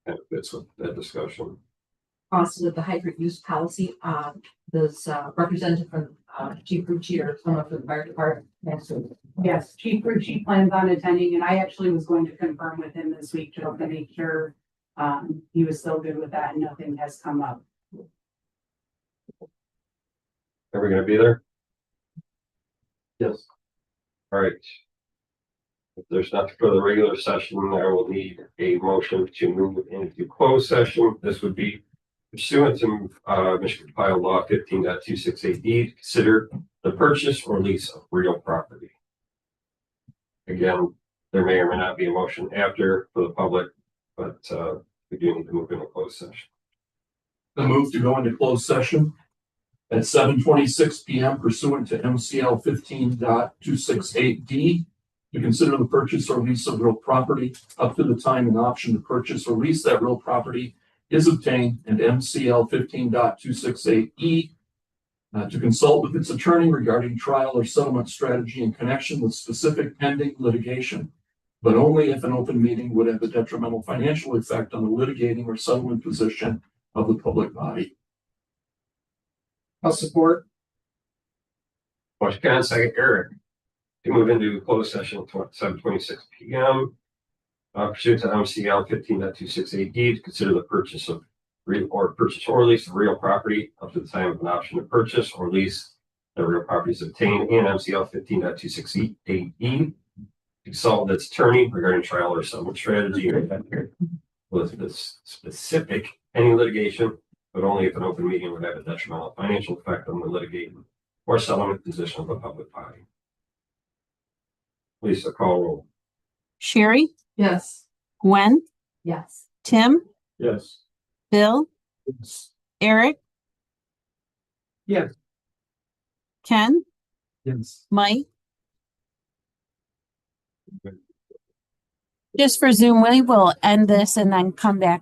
And it fits with that discussion. Also with the hydrant use policy, this representative from Chief Rucci or someone from the fire department. Yes, Chief Ritchie plans on attending, and I actually was going to confirm with him this week to make sure he was still good with that and nothing has come up. Are we gonna be there? Yes. All right. If there's nothing for the regular session, I will need a motion to move into closed session. This would be pursuant to Michigan Compiled Law 15.268D, to consider the purchase or lease of real property. Again, there may or may not be a motion after for the public, but we do need to move into closed session. The move to go into closed session at 7:26 PM pursuant to MCL 15.268D to consider the purchase or lease of real property up to the time an option to purchase or lease that real property is obtained, and MCL 15.268E to consult with its attorney regarding trial or settlement strategy in connection with specific pending litigation, but only if an open meeting would have a detrimental financial effect on the litigating or settlement position of the public body. I'll support. Motion Ken, second Eric. To move into closed session at 7:26 PM. Pursuant to MCL 15.268D to consider the purchase of real or lease of real property up to the time of an option to purchase or lease the real property is obtained in MCL 15.268E. Consult with its attorney regarding trial or settlement strategy with this specific any litigation, but only if an open meeting would have a detrimental financial effect on the litigating or settlement position of the public body. Lisa, call roll. Sherry, Yes. Gwen, Yes. Tim, Yes. Bill, Eric, Yes. Ken, Yes. Mike. Just for Zoom, we will end this and then come back